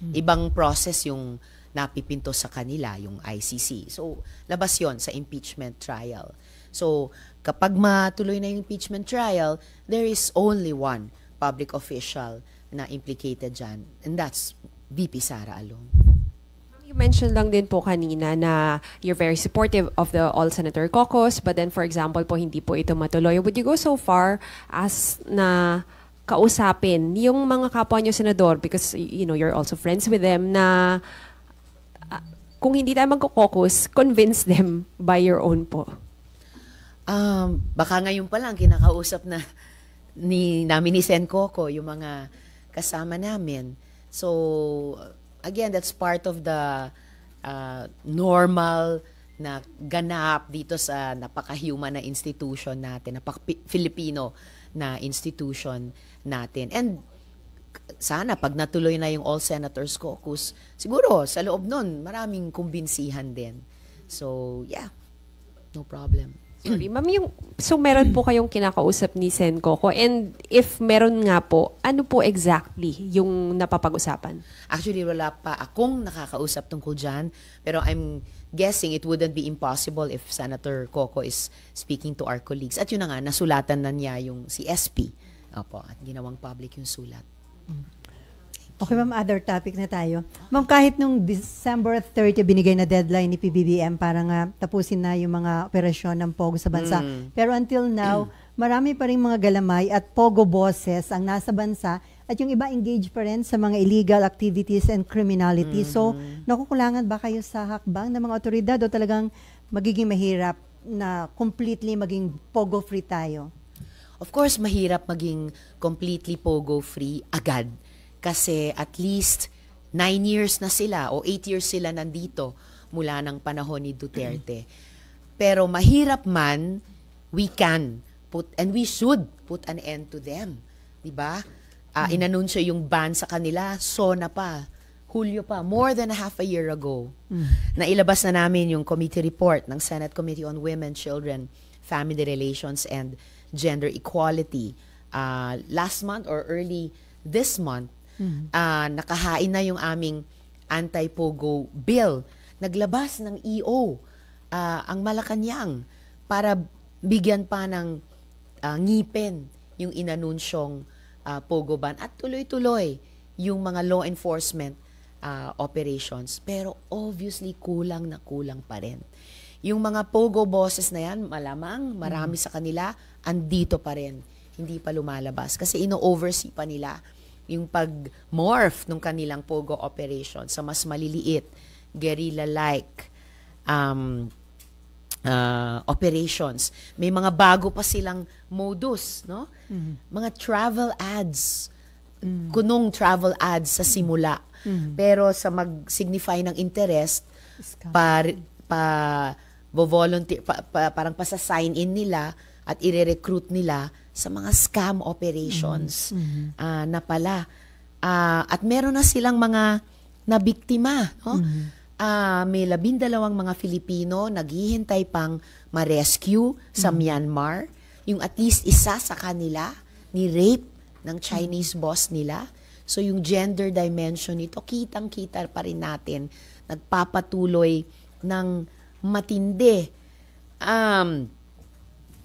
Ibang process yung napipinto sa kanila, yung ICC. So, labas yon sa impeachment trial. So, kapag matuloy na yung impeachment trial, there is only one public official na implicated dyan, and that's VP Sara alone. You mentioned lang din po kanina na you're very supportive of the All-Senator Caucus, but then for example po, hindi po ito matuloy. Would you go so far as na kausapin yung mga kapwa nyo senador, because you're also friends with them, na kung hindi tayo magko-caucus, convince them by your own po? Baka ngayon pa lang kinakausap na namin ni Sen Coco yung mga kasama namin. So, again, that's part of the normal na ganap dito sa napaka-human na institution natin, napaka-Filipino na institution natin. And sana pag natuloy na yung All Senators Caucus, siguro sa loob nun, maraming kumbinsihan din. So, yeah, no problem. Sorry, ma'am, so meron po kayong kinakausap ni Sen Coco, and if meron nga po, ano po exactly yung napapag-usapan? Actually, wala pa akong nakakausap tungkol dyan, pero I'm guessing it wouldn't be impossible if Senator Coco is speaking to our colleagues. At yun na nga, nasulatan na niya yung si SP. Opo, at ginawang public yung sulat. Okay, ma'am, other topic na tayo. Ma'am, kahit nung December 30 binigay na deadline ni PBBM para nga tapusin na yung mga operasyon ng POGO sa bansa. Pero until now, marami pa rin mga galamay at POGO bosses ang nasa bansa at yung iba engaged pa rin sa mga illegal activities and criminality. So, nakukulangan ba kayo sa hakbang ng mga otoridad o talagang magiging mahirap na completely maging POGO-free tayo? Of course, mahirap maging completely POGO-free agad. Kasi at least 9 years na sila o 8 years sila nandito mula ng panahon ni Duterte. Pero mahirap man, we can put and we should put an end to them. Diba? Inanunsyo yung ban sa kanila, SONA pa, Hulyo pa, more than half a year ago. Nailabas na namin yung committee report ng Senate Committee on Women, Children, Family Relations, and Gender Equality. Last month or early this month, nakahain na yung aming anti-pogo bill. Naglabas ng EO ang Malacanang para bigyan pa ng ngipin yung inanunsyong pogo ban at tuloy-tuloy yung mga law enforcement operations. Pero obviously kulang na kulang pa rin. Yung mga pogo bosses na yan, malamang marami sa kanila andito pa rin. Hindi pa lumalabas kasi ino-oversee pa nila yung pag-morph ng kanilang pogo operation sa mas maliliit, guerrilla-like operations. May mga bago pa silang modus, no? Mga travel ads. Kunong travel ads sa simula. Pero sa mag-signify ng interest, parang pasa-sign in nila at ire-recruit nila sa mga scam operations na pala. At meron na silang mga nabiktima, no? May 12 mga Filipino naghihintay pang ma-rescue sa Myanmar. Yung at least isa sa kanila ni-rape ng Chinese boss nila. So yung gender dimension nito, kitang-kita pa rin natin, nagpapatuloy ng matindi. And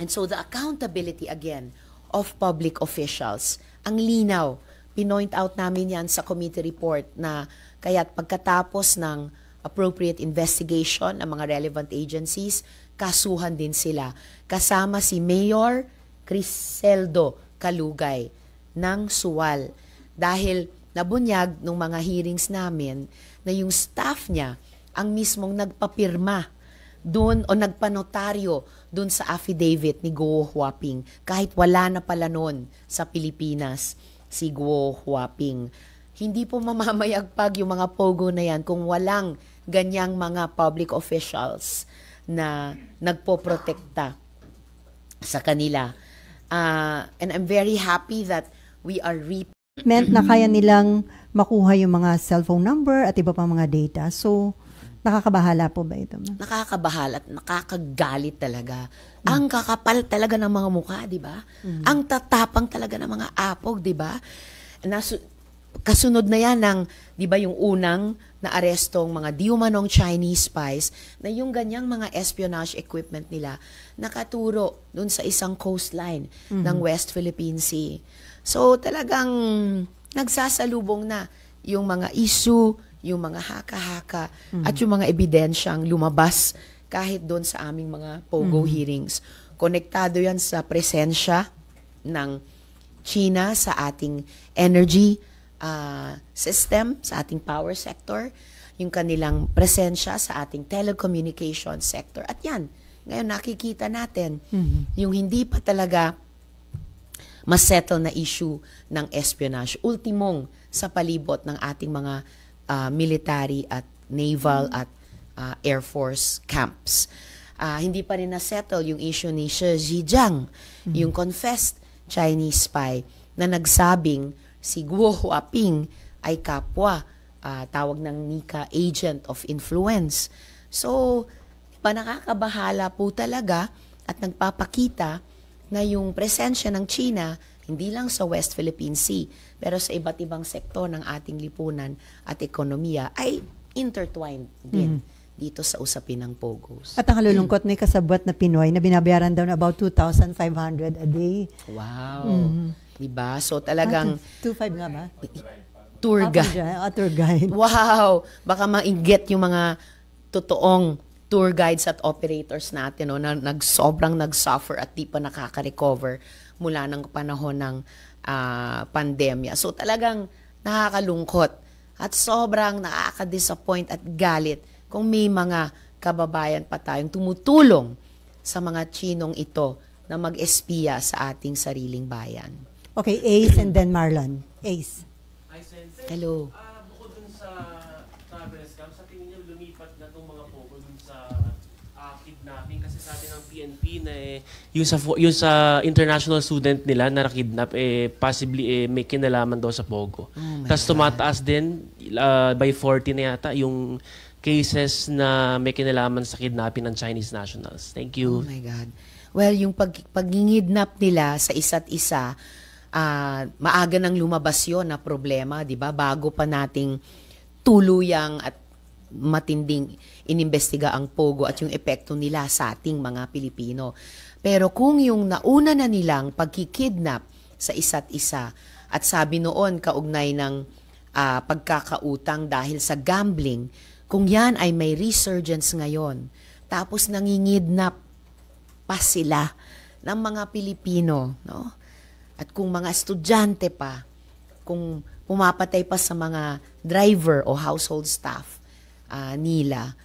so the accountability again of public officials, ang linaw, pinoint out namin yan sa committee report na kaya't pagkatapos ng appropriate investigation ng mga relevant agencies, kasuhan din sila. Kasama si Mayor Criseldo Calugay ng Suwal. Dahil nabunyag ng mga hearings namin na yung staff niya ang mismong nagpapirma doon o nagpanotaryo doon sa affidavit ni Guo Huaping kahit wala na pala noon sa Pilipinas si Guo Huaping. Hindi po mamamayagpag yung mga pogo na yan kung walang ganyang mga public officials na nagpoprotekta sa kanila. And I'm very happy that we are meant na kaya nilang makuha yung mga cellphone number at iba pang mga data. So, nakakabahala po ba ito? Nakakabahala at nakakagalit talaga. Ang kakapal talaga ng mga mukha, di ba? Ang tatapang talaga ng mga apog, di ba? Kasunod na yan ng, di ba, yung unang naarestong mga di-umanong Chinese spies na yung ganyang mga espionage equipment nila nakaturo dun sa isang coastline ng West Philippine Sea. So talagang nagsasalubong na yung mga issue, yung mga haka-haka at yung mga ebidensyang lumabas kahit doon sa aming mga POGO hearings. Konektado yan sa presensya ng China sa ating energy system, sa ating power sector, yung kanilang presensya sa ating telecommunication sector. At yan, ngayon nakikita natin yung hindi pa talaga masettle na issue ng espionage. Ultimong sa palibot ng ating mga military at naval at air force camps. Hindi pa rin na-settle yung issue ni Shi Zhejiang, yung confessed Chinese spy na nagsabing si Guo Huaping ay kapwa, tawag ng Nika, agent of influence. So, nakakabahala po talaga at nagpapakita na yung presensya ng China, hindi lang sa West Philippine Sea, pero sa iba't ibang sektor ng ating lipunan at ekonomiya ay intertwined din dito sa usapin ng POGOs. At ang kalulungkot, may kasabwat na Pinoy na binabayaran daw na about 2,500 a day. Wow. Diba? So talagang 2.5 nga ba? Tour guide. Tour guide. Wow! Baka ma-get yung mga totoong tour guides at operators natin, no, na sobrang nag-suffer at di pa nakaka-recover mula ng panahon ng pandemya. So talagang nakakalungkot at sobrang nakaka-disappoint at galit kung may mga kababayan pa tayong tumutulong sa mga Chinong ito na mag-espiya sa ating sariling bayan. Okay, Ace and then Marlon. Ace. Hi, Sense. Hello. Bukod dun sa travel scam, sa tingin niyo lumipat na itong mga pogo dun sa kidnapping? Kasi sabi ng PNP na yung sa international student nila na nakidnap, possibly may kinalaman daw sa pogo. Tapos tumataas din, by 40 na yata, yung cases na may kinalaman sa kidnapping ng Chinese nationals. Thank you. Oh my God. Well, yung pag-ngidnap nila sa isa't isa, maaga nang lumabas yun na problema, di ba? Bago pa nating tuluyang at matinding inimbestiga ang pogo at yung epekto nila sa ating mga Pilipino. Pero kung yung nauna na nilang pagkikidnap sa isa't isa at sabi noon kaugnay ng pagkakautang dahil sa gambling, kung yan ay may resurgence ngayon, tapos nangingidnap pa sila ng mga Pilipino, no? At kung mga estudyante pa, kung pumapatay pa sa mga driver o household staff nila,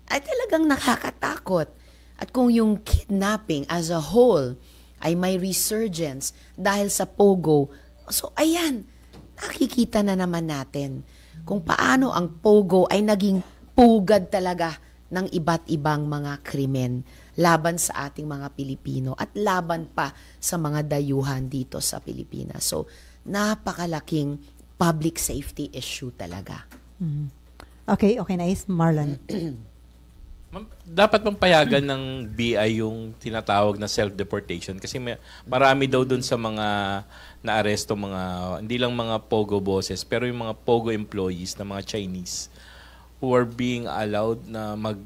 ay talagang nakakatakot. At kung yung kidnapping as a whole ay may resurgence dahil sa pogo, so ayan, nakikita na naman natin kung paano ang pogo ay naging pugad talaga ng iba't ibang mga krimen laban sa ating mga Pilipino at laban pa sa mga dayuhan dito sa Pilipinas. So, napakalaking public safety issue talaga. Okay, nice. Marlon. Ma'am, dapat bang payagan ng BI yung tinatawag na self-deportation? Kasi marami daw dun sa mga naaresto, hindi lang mga pogo bosses, pero yung mga pogo employees na mga Chinese who are being allowed na mag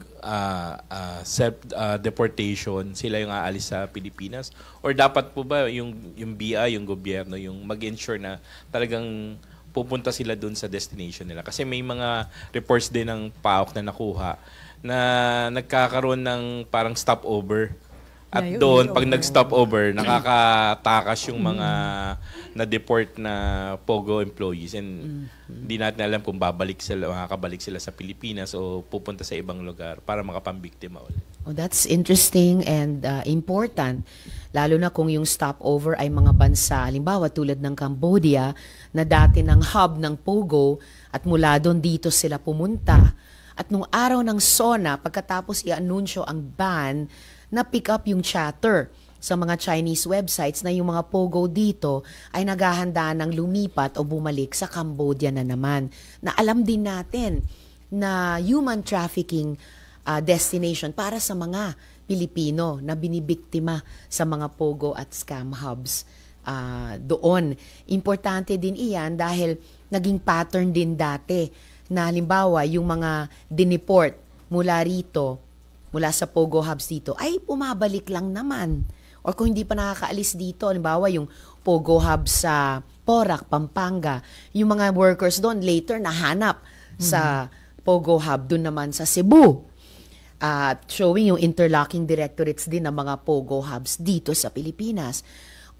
self-deportation, sila yung aalis sa Pilipinas? Or dapat po ba yung BI, yung gobyerno, yung mag-ensure na talagang pupunta sila dun sa destination nila? Kasi may mga reports din ng PAOK na nakuha na nagkakaroon ng parang stopover. At doon, pag nag-stopover, nakakatakas yung mga na-deport na POGO employees. And hindi natin alam kung makakabalik sila sa Pilipinas o pupunta sa ibang lugar para makapambiktima ulit. Oh, that's interesting and important. Lalo na kung yung stopover ay mga bansa, halimbawa tulad ng Cambodia, na dati ng hub ng POGO at mula doon dito sila pumunta. At nung araw ng SONA, pagkatapos i-anunsyo ang ban, na-pick up yung chatter sa mga Chinese websites na yung mga POGO dito ay naghahanda ng lumipat o bumalik sa Cambodia na naman. Na alam din natin na human trafficking destination para sa mga Pilipino na binibiktima sa mga POGO at scam hubs doon. Importante din iyan dahil naging pattern din dati na halimbawa yung mga dineport mula rito, mula sa POGO hubs dito, ay pumabalik lang naman. Or kung hindi pa nakakaalis dito, halimbawa yung POGO hub sa Porac, Pampanga, yung mga workers doon later nahanap sa POGO hub doon naman sa Cebu. Showing yung interlocking directorates din ng mga POGO hubs dito sa Pilipinas.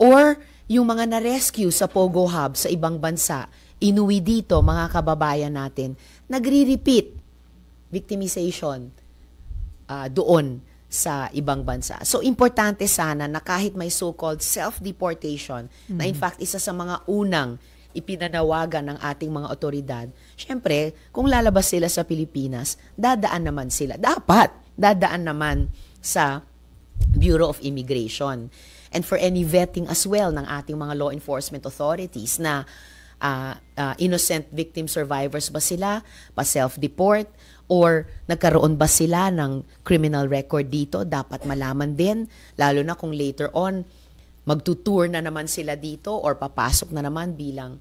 Or yung mga na-rescue sa POGO hub sa ibang bansa, inuwi dito, mga kababayan natin, nagre-repeat victimization doon sa ibang bansa. So, importante sana na kahit may so-called self-deportation, na in fact, isa sa mga unang ipinanawagan ng ating mga otoridad, syempre, kung lalabas sila sa Pilipinas, dadaan naman sila. Dapat, dadaan naman sa Bureau of Immigration. And for any vetting as well ng ating mga law enforcement authorities na innocent victim survivors ba sila, pa-self-deport, or nagkaroon ba sila ng criminal record dito, dapat malaman din, lalo na kung later on, magtutour na naman sila dito or papasok na naman bilang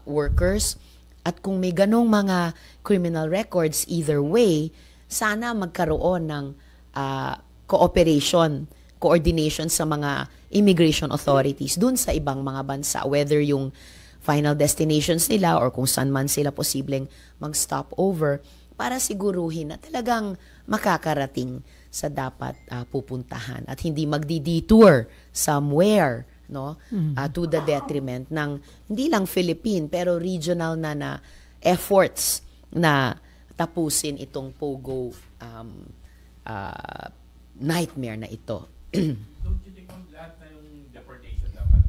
workers. At kung may ganong mga criminal records, either way, sana magkaroon ng coordination sa mga immigration authorities dun sa ibang mga bansa, whether yung final destinations nila or kung saan man sila posibleng mag-stop over para siguruhin na talagang makakarating sa dapat pupuntahan at hindi magdi-detour somewhere, no, to the detriment ng hindi lang Philippine pero regional na efforts na tapusin itong POGO nightmare na ito. Don't you think lahat na yung deportation dapat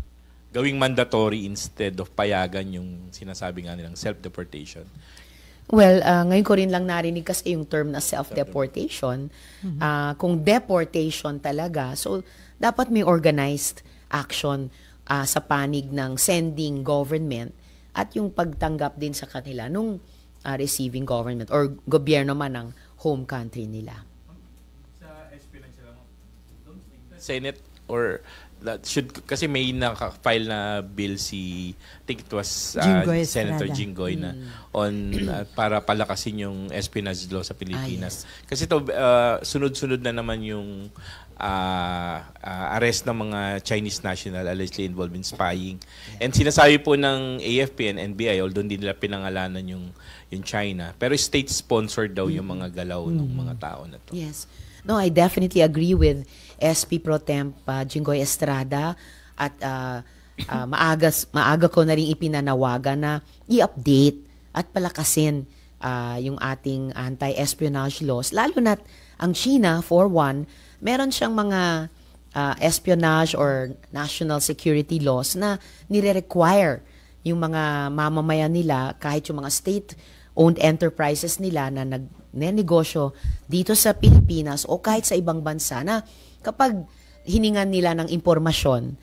gawing mandatory instead of payagan yung sinasabi nga nilang self-deportation? Well, ngayon ko rin lang narinig kasi yung term na self-deportation. Kung deportation talaga, so dapat may organized action sa panig ng sending government at yung pagtanggap din sa kanila nung receiving government or gobyerno man ng home country nila. Sa SP lang sila, Senate or kasi may naka-file na bill si, I think it was Jinggoy Senator Estrada. Jinggoy na para palakasin yung espionage law sa Pilipinas. yes. Kasi to sunod-sunod na naman yung arrest ng mga Chinese national allegedly involved in spying. And sinasabi po ng AFP and NBI, although hindi nila pinangalanan yung China, pero state-sponsored daw yung mga galaw ng mga tao na to. Yes. No, I definitely agree with SP Pro Temp Jinggoy Estrada at maaga ko na rin ipinanawagan na i-update at palakasin yung ating anti-espionage laws. Lalo na't ang China, for one, meron siyang mga espionage or national security laws na nire-require yung mga mamamayan nila, kahit yung mga state-owned enterprises nila na nagnenegosyo dito sa Pilipinas o kahit sa ibang bansa na kapag hiningan nila ng impormasyon,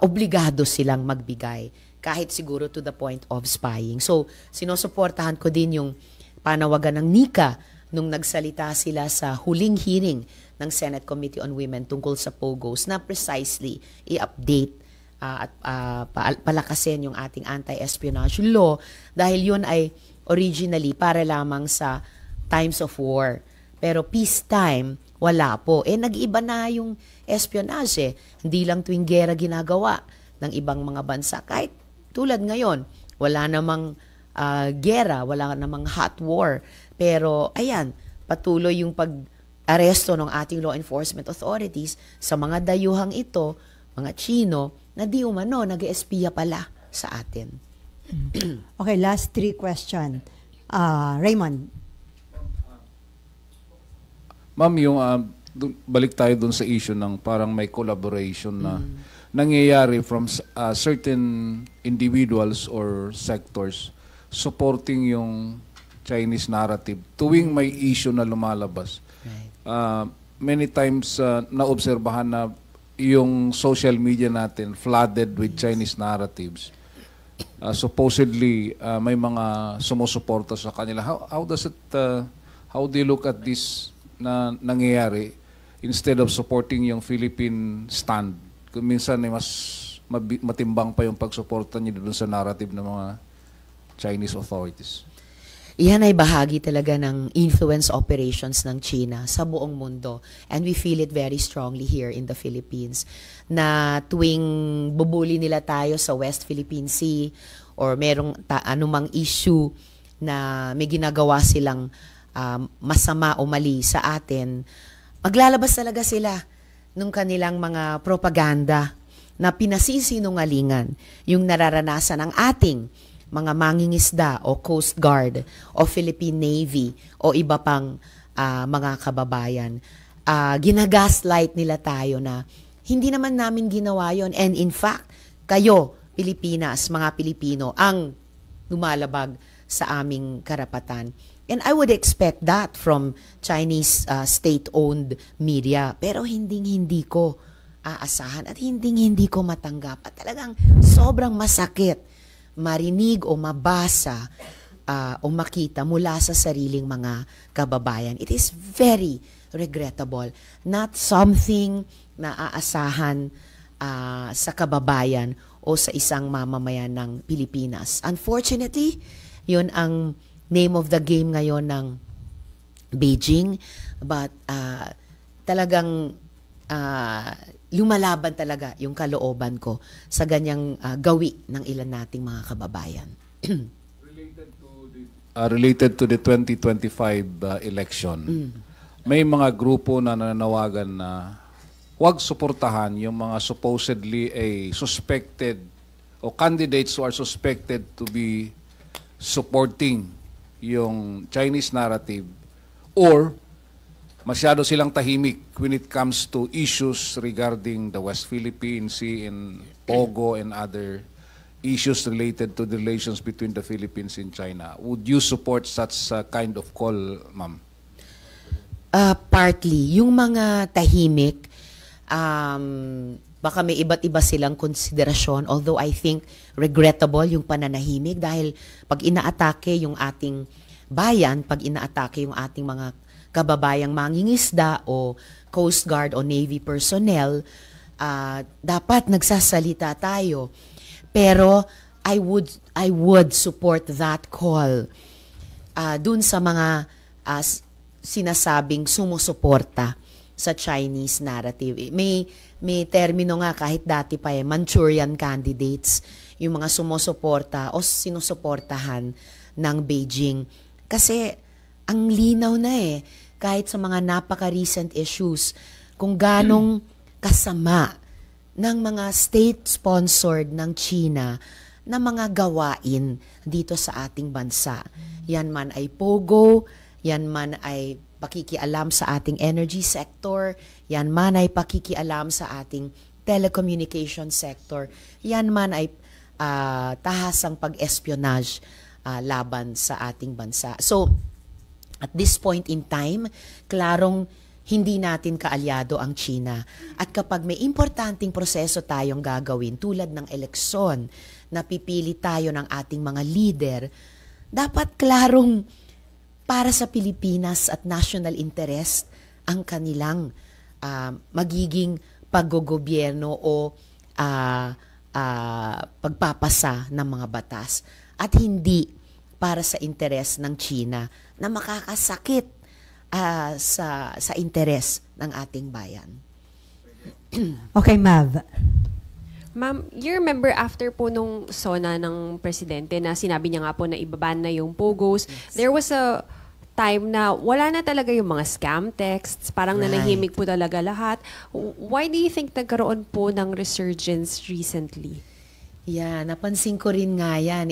obligado silang magbigay, kahit siguro to the point of spying. So, sinusuportahan ko din yung panawagan ng NICA nung nagsalita sila sa huling hearing ng Senate Committee on Women tungkol sa POGOs na precisely i-update at palakasin yung ating anti-espionage law dahil yun ay originally para lamang sa times of war. Pero peacetime, wala po. Nag-iba na yung espionage. Hindi lang tuwing gera ginagawa ng ibang mga bansa. Kahit tulad ngayon, wala namang gera, wala namang hot war. Pero ayan, patuloy yung pag-aresto ng ating law enforcement authorities sa mga dayuhang ito, mga Chino, na di umano, nag-espiya pala sa atin. Okay, last 3 question. Raymond. Ma'am, yung balik tayo dun sa issue ng parang may collaboration na nangyayari from certain individuals or sectors supporting yung Chinese narrative tuwing may issue na lumalabas. Right. Many times naobserbahan na yung social media natin flooded with Chinese narratives. Supposedly may mga sumusuporta sa kanila. How do you look at this na nangyayari instead of supporting yung Philippine stand? Kung minsan ay mas matimbang pa yung pagsuporta niyo doon sa narrative ng mga Chinese authorities. Iyan ay bahagi talaga ng influence operations ng China sa buong mundo. And we feel it very strongly here in the Philippines. Na tuwing bubuli nila tayo sa West Philippine Sea or merong anumang issue na may ginagawa silang masama o mali sa atin, maglalabas talaga sila nung kanilang mga propaganda na pinasisinungalingan yung nararanasan ng ating mga mangingisda o Coast Guard o Philippine Navy o iba pang mga kababayan. Ginagaslight nila tayo na hindi naman namin ginawa yon. And in fact, kayo, Pilipinas, mga Pilipino, ang lumalabag sa aming karapatan. And I would expect that from Chinese state-owned media. Pero hindi ko aasahan at hindi ko matanggap. At talagang sobrang masakit marinig o mabasa o makita mula sa sariling mga kababayan. It is very regrettable. Not something na aasahan sa kababayan o sa isang mamamayan ng Pilipinas. Unfortunately, yun ang name of the game ngayon ng Beijing. But talagang lumalaban talaga yung kalooban ko sa ganyang gawi ng ilan nating mga kababayan. Related to the 2025 election, may mga grupo na nananawagan na huwag suportahan yung mga supposedly suspected o candidates who are suspected to be supporting yung Chinese narrative or masyado silang tahimik when it comes to issues regarding the West Philippine Sea and POGO and other issues related to the relations between the Philippines and China. Would you support such kind of call, ma'am? Partly. Yung mga tahimik, baka may iba't iba silang konsiderasyon, although I think regrettable yung pananahimik dahil pag inaatake yung ating bayan, pag inaatake yung ating mga kababayang mangingisda o Coast Guard o Navy personnel, dapat nagsasalita tayo. Pero I would support that call dun sa mga sinasabing sumusuporta sa Chinese narrative. May termino nga kahit dati pa Manchurian candidates, yung mga sumusuporta o sinusuportahan ng Beijing. Kasi ang linaw na kahit sa mga napaka-recent issues, kung ganong kasama ng mga state-sponsored ng China na mga gawain dito sa ating bansa. Yan man ay POGO, yan man ay pakikialam sa ating energy sector, yan man ay pakikialam sa ating telecommunication sector, yan man ay tahasang pag-espionage laban sa ating bansa. So, at this point in time, klarong hindi natin kaalyado ang China. At kapag may importanteng proseso tayong gagawin, tulad ng eleksyon, napipili tayo ng ating mga leader, dapat klarong para sa Pilipinas at national interest ang kanilang magiging paggogobyerno o pagpapasa ng mga batas. At hindi para sa interes ng China na makakasakit sa interes ng ating bayan. Okay, Mav. Ma'am, you remember after po nung SONA ng presidente na sinabi niya nga po na ibaban na yung POGOs, there was a time na wala na talaga yung mga scam texts, parang nanahimik po talaga lahat. Why do you think nagkaroon po ng resurgence recently? Yeah, napansin ko rin nga yan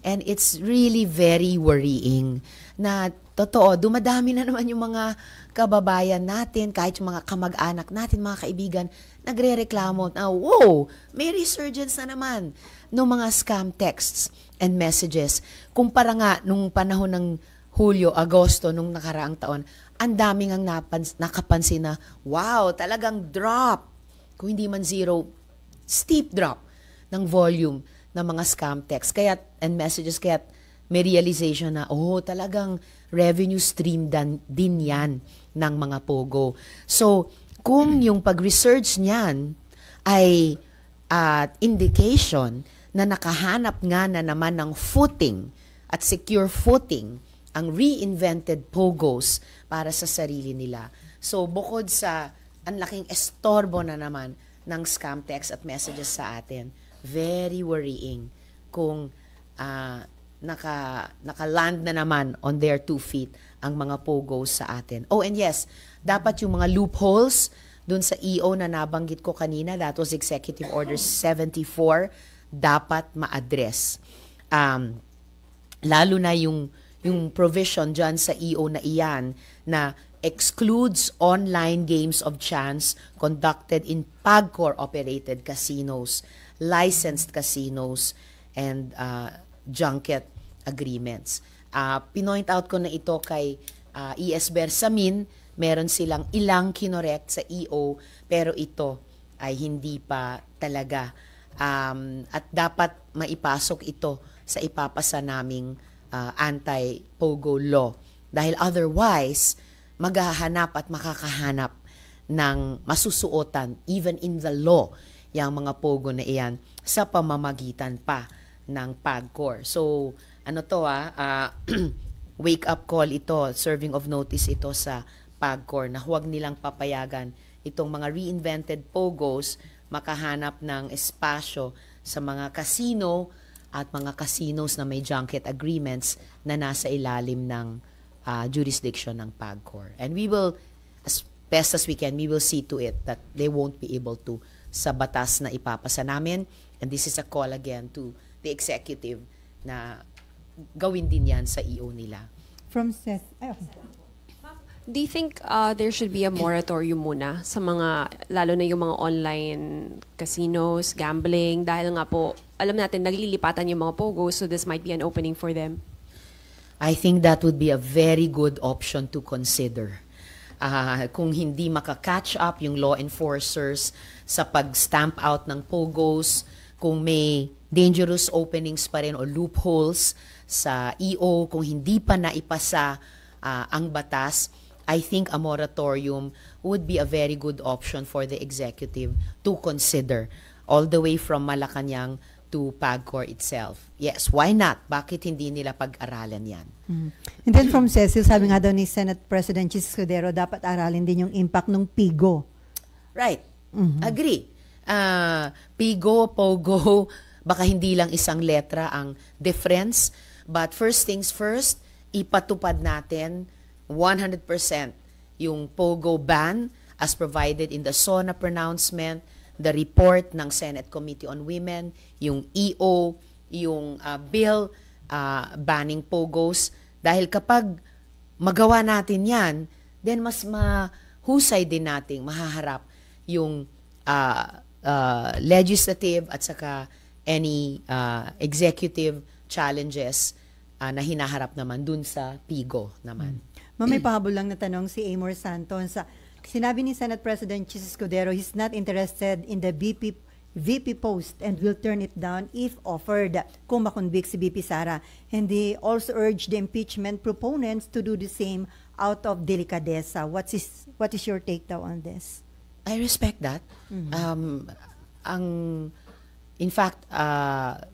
And it's really very worrying na totoo, dumadami na naman yung mga kababayan natin, kahit yung mga kamag-anak natin, mga kaibigan, nagre-reklamo na, wow, may resurgence na naman ng mga scam texts and messages. Kumpara nga nung panahon ng Hulyo, Agosto, nung nakaraang taon, ang daming ang nakapansin na, wow, talagang drop. Kung hindi man zero, steep drop ng volume ng mga scam texts and messages. Kaya may realization na, talagang revenue stream din yan ng mga POGO. So, kung yung pag-research niyan ay indication na nakahanap nga na naman ng footing at secure footing ang reinvented POGOs para sa sarili nila. So, bukod sa ang laking estorbo na naman ng scam text at messages sa atin, very worrying kung naka-land na naman on their 2 feet ang mga POGOs sa atin. Oh, and yes, dapat yung mga loopholes dun sa EO na nabanggit ko kanina, that was Executive Order 74, dapat ma-address. Lalo na yung provision dyan sa EO na iyan na excludes online games of chance conducted in PAGCOR-operated casinos, licensed casinos, and junket agreements. Pinoint out ko na ito kay ES Bersamin, meron silang ilang kinorekt sa EO, pero ito ay hindi pa talaga. At dapat maipasok ito sa ipapasa naming anti-POGO law. Dahil otherwise, maghahanap at makakahanap ng masusuotan, even in the law, yung mga POGO na iyan, sa pamamagitan pa ng PAGCOR. So, wake-up call ito, serving of notice ito sa PAGCOR na huwag nilang papayagan itong mga reinvented POGOs makahanap ng espasyo sa mga casino at mga casinos na may junket agreements na nasa ilalim ng jurisdiction ng PAGCOR. And we will, as best as we can, we will see to it that they won't be able to sa batas na ipapasa namin. And this is a call again to the executive na gawin din yan sa EO nila. From Seth. Do you think there should be a moratorium muna sa mga, lalo na yung mga online casinos, gambling, dahil nga po, alam natin, naglilipatan yung mga POGOs, so this might be an opening for them? I think that would be a very good option to consider. Kung hindi makakatch up yung law enforcers sa pag-stamp out ng POGOs, kung may dangerous openings pa rin o loopholes sa EO, kung hindi pa naipasa ang batas, I think a moratorium would be a very good option for the executive to consider, all the way from Malacanang to PAGCOR itself. Yes, why not? Bakit hindi nila pag-aralan yan? And then from Cecil, sabi nga daw ni Senate President Chis Escudero, dapat aralin din yung impact ng PIGO. Right. Agree. PIGO, POGO, baka hindi lang isang letra ang difference. But first things first, ipatupad natin 100% yung POGO ban as provided in the SONA pronouncement, the report ng Senate Committee on Women, yung EO, yung bill banning POGOs. Dahil kapag magawa natin yan, then mas mahusay din nating mahaharap yung legislative at saka any executive challenges na hinaharap naman dun sa PIGO naman. May pahabol lang na tanong si Amor Santos. Sinabi ni Senate President Chis Escudero he's not interested in the VP post and will turn it down if offered kung makonvict si VP Sara. And he also urged the impeachment proponents to do the same out of delicadeza. What is your take daw on this? I respect that. In fact,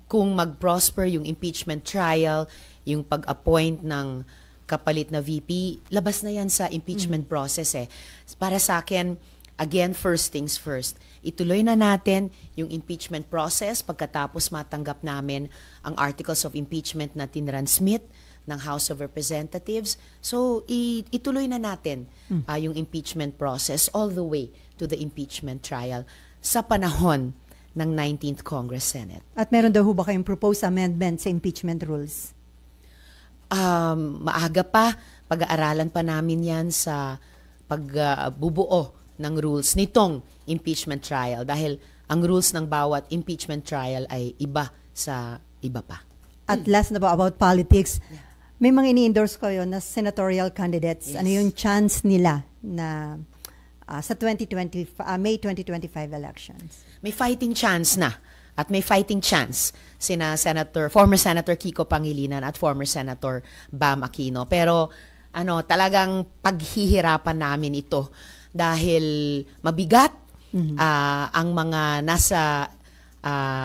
kung mag-prosper yung impeachment trial, yung pag-appoint ng kapalit na VP, labas na yan sa impeachment process eh. Para sa akin, again, first things first. Ituloy na natin yung impeachment process pagkatapos matanggap namin ang articles of impeachment na tinransmit ng House of Representatives. So, ituloy na natin yung impeachment process all the way to the impeachment trial sa panahon ng 19th Congress Senate. At meron daw ba kayong proposed amendment sa impeachment rules? Maaga pa, pag-aaralan pa namin yan sa pagbubuo ng rules nitong impeachment trial dahil ang rules ng bawat impeachment trial ay iba sa iba pa. At last na ba about politics, may mga ini-endorse kayo na senatorial candidates. Yes. Ano yung chance nila na sa May 2025 elections? May fighting chance na. At may fighting chance sina former Senator Kiko Pangilinan at former Senator Bam Aquino. Pero talagang paghihirapan namin ito dahil mabigat ang mga nasa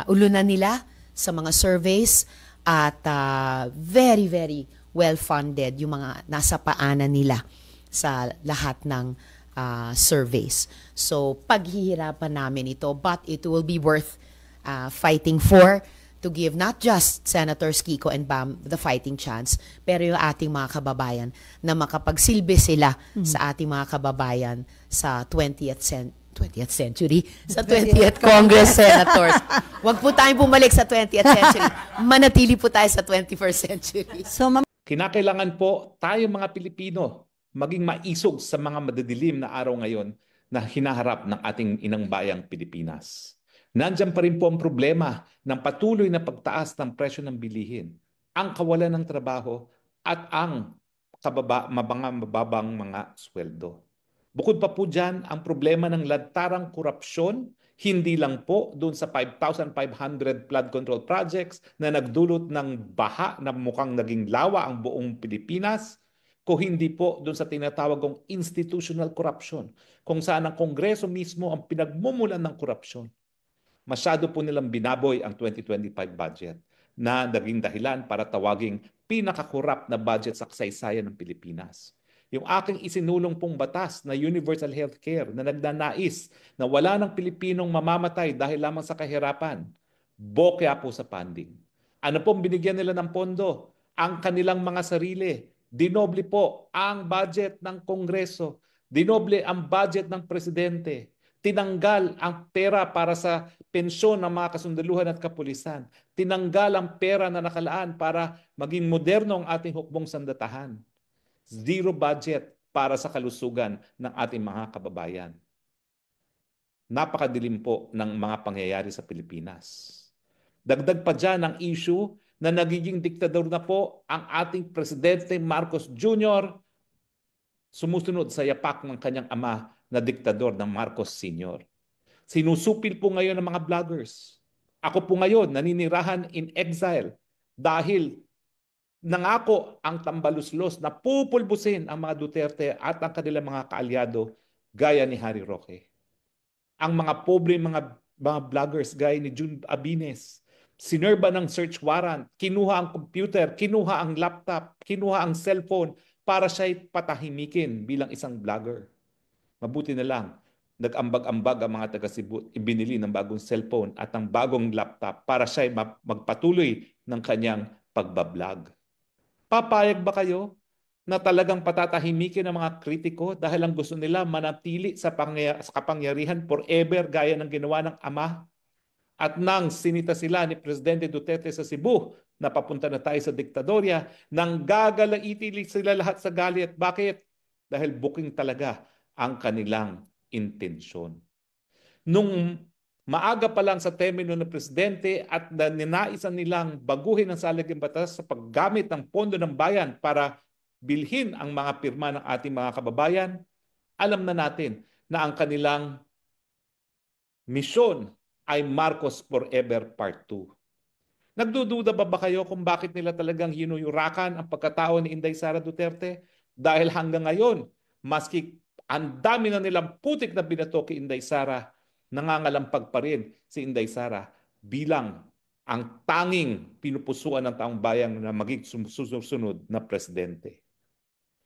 ulunan nila sa mga surveys at very, very well-funded yung mga nasa paanan nila sa lahat ng surveys. So, paghihirapan namin ito, but it will be worth fighting for to give not just Senators Kiko and Bam the fighting chance, pero yung ating mga kababayan na makapagsilbi sila sa ating mga kababayan sa 20th century, sa 20th Congress Senators. Huwag po tayong bumalik sa 20th century. Manatili po tayo sa 21st century. So, Kinakailangan po tayo mga Pilipino maging maisog sa mga madadilim na araw ngayon na hinaharap ng ating inang bayang Pilipinas. Nandiyan pa rin po ang problema ng patuloy na pagtaas ng presyo ng bilihin, ang kawalan ng trabaho at ang mababang mga sweldo. Bukod pa po dyan, ang problema ng lantarang korupsyon, hindi lang po doon sa 5,500 flood control projects na nagdulot ng baha na mukhang naging lawa ang buong Pilipinas, kung hindi po doon sa tinatawag kong institutional corruption, kung saan ang Kongreso mismo ang pinagmumulan ng korupsyon. Masyado po nilang binaboy ang 2025 budget na naging dahilan para tawaging pinakakorap na budget sa kasaysayan ng Pilipinas. Yung aking isinulong pong batas na universal healthcare na nagnanais na wala ng Pilipinong mamamatay dahil lamang sa kahirapan, bokya po sa funding. Ano pong binigyan nila ng pondo? Ang kanilang mga sarili. Dinoble po ang budget ng Kongreso. Dinoble ang budget ng Presidente. Tinanggal ang pera para sa pensyon ng mga kasundaluhan at kapulisan. Tinanggal ang pera na nakalaan para maging moderno ang ating hukbong sandatahan. Zero budget para sa kalusugan ng ating mga kababayan. Napakadilim po ng mga pangyayari sa Pilipinas. Dagdag pa dyan ang issue na nagiging diktador na po ang ating Presidente Marcos Jr. sumusunod sa yapak ng kanyang ama na diktador ng Marcos Sr. Sinusupil po ngayon ng mga vloggers. Ako po ngayon naninirahan in exile dahil nangako ang tambaluslos na pupulbusin ang mga Duterte at ang kanilang mga kaalyado gaya ni Harry Roque. Ang mga pobre mga vloggers gaya ni June Abines, sinerba ng search warrant, kinuha ang computer, kinuha ang laptop, kinuha ang cellphone para siya'y patahimikin bilang isang vlogger. Mabuti na lang, nag-ambag-ambag ang mga taga Cebu, ibinili ng bagong cellphone at ng bagong laptop para siya'y magpatuloy ng kanyang pagbablog. Papayag ba kayo na talagang patatahimikin ng mga kritiko dahil ang gusto nila manatili sa kapangyarihan forever gaya ng ginawa ng ama? At nang sinita sila ni Presidente Duterte sa Cebu na papunta na tayo sa diktadorya, nang gagalaiti sila lahat sa galit. Bakit? Dahil booking talaga ang kanilang intensyon. Nung maaga pa lang sa termino ng presidente at ninaisan nilang baguhin ang saligang batas sa paggamit ng pondo ng bayan para bilhin ang mga pirma ng ating mga kababayan, alam na natin na ang kanilang misyon ay Marcos Forever Part 2. Nagdududa ba kayo kung bakit nila talagang hinuyurakan ang pagkatao ni Inday Sara Duterte? Dahil hanggang ngayon, maski ang dami na nilang putik na binato kay Inday Sara, nangangalampag pa rin si Inday Sara bilang ang tanging pinupusuan ng taong bayan na maging susunod na presidente.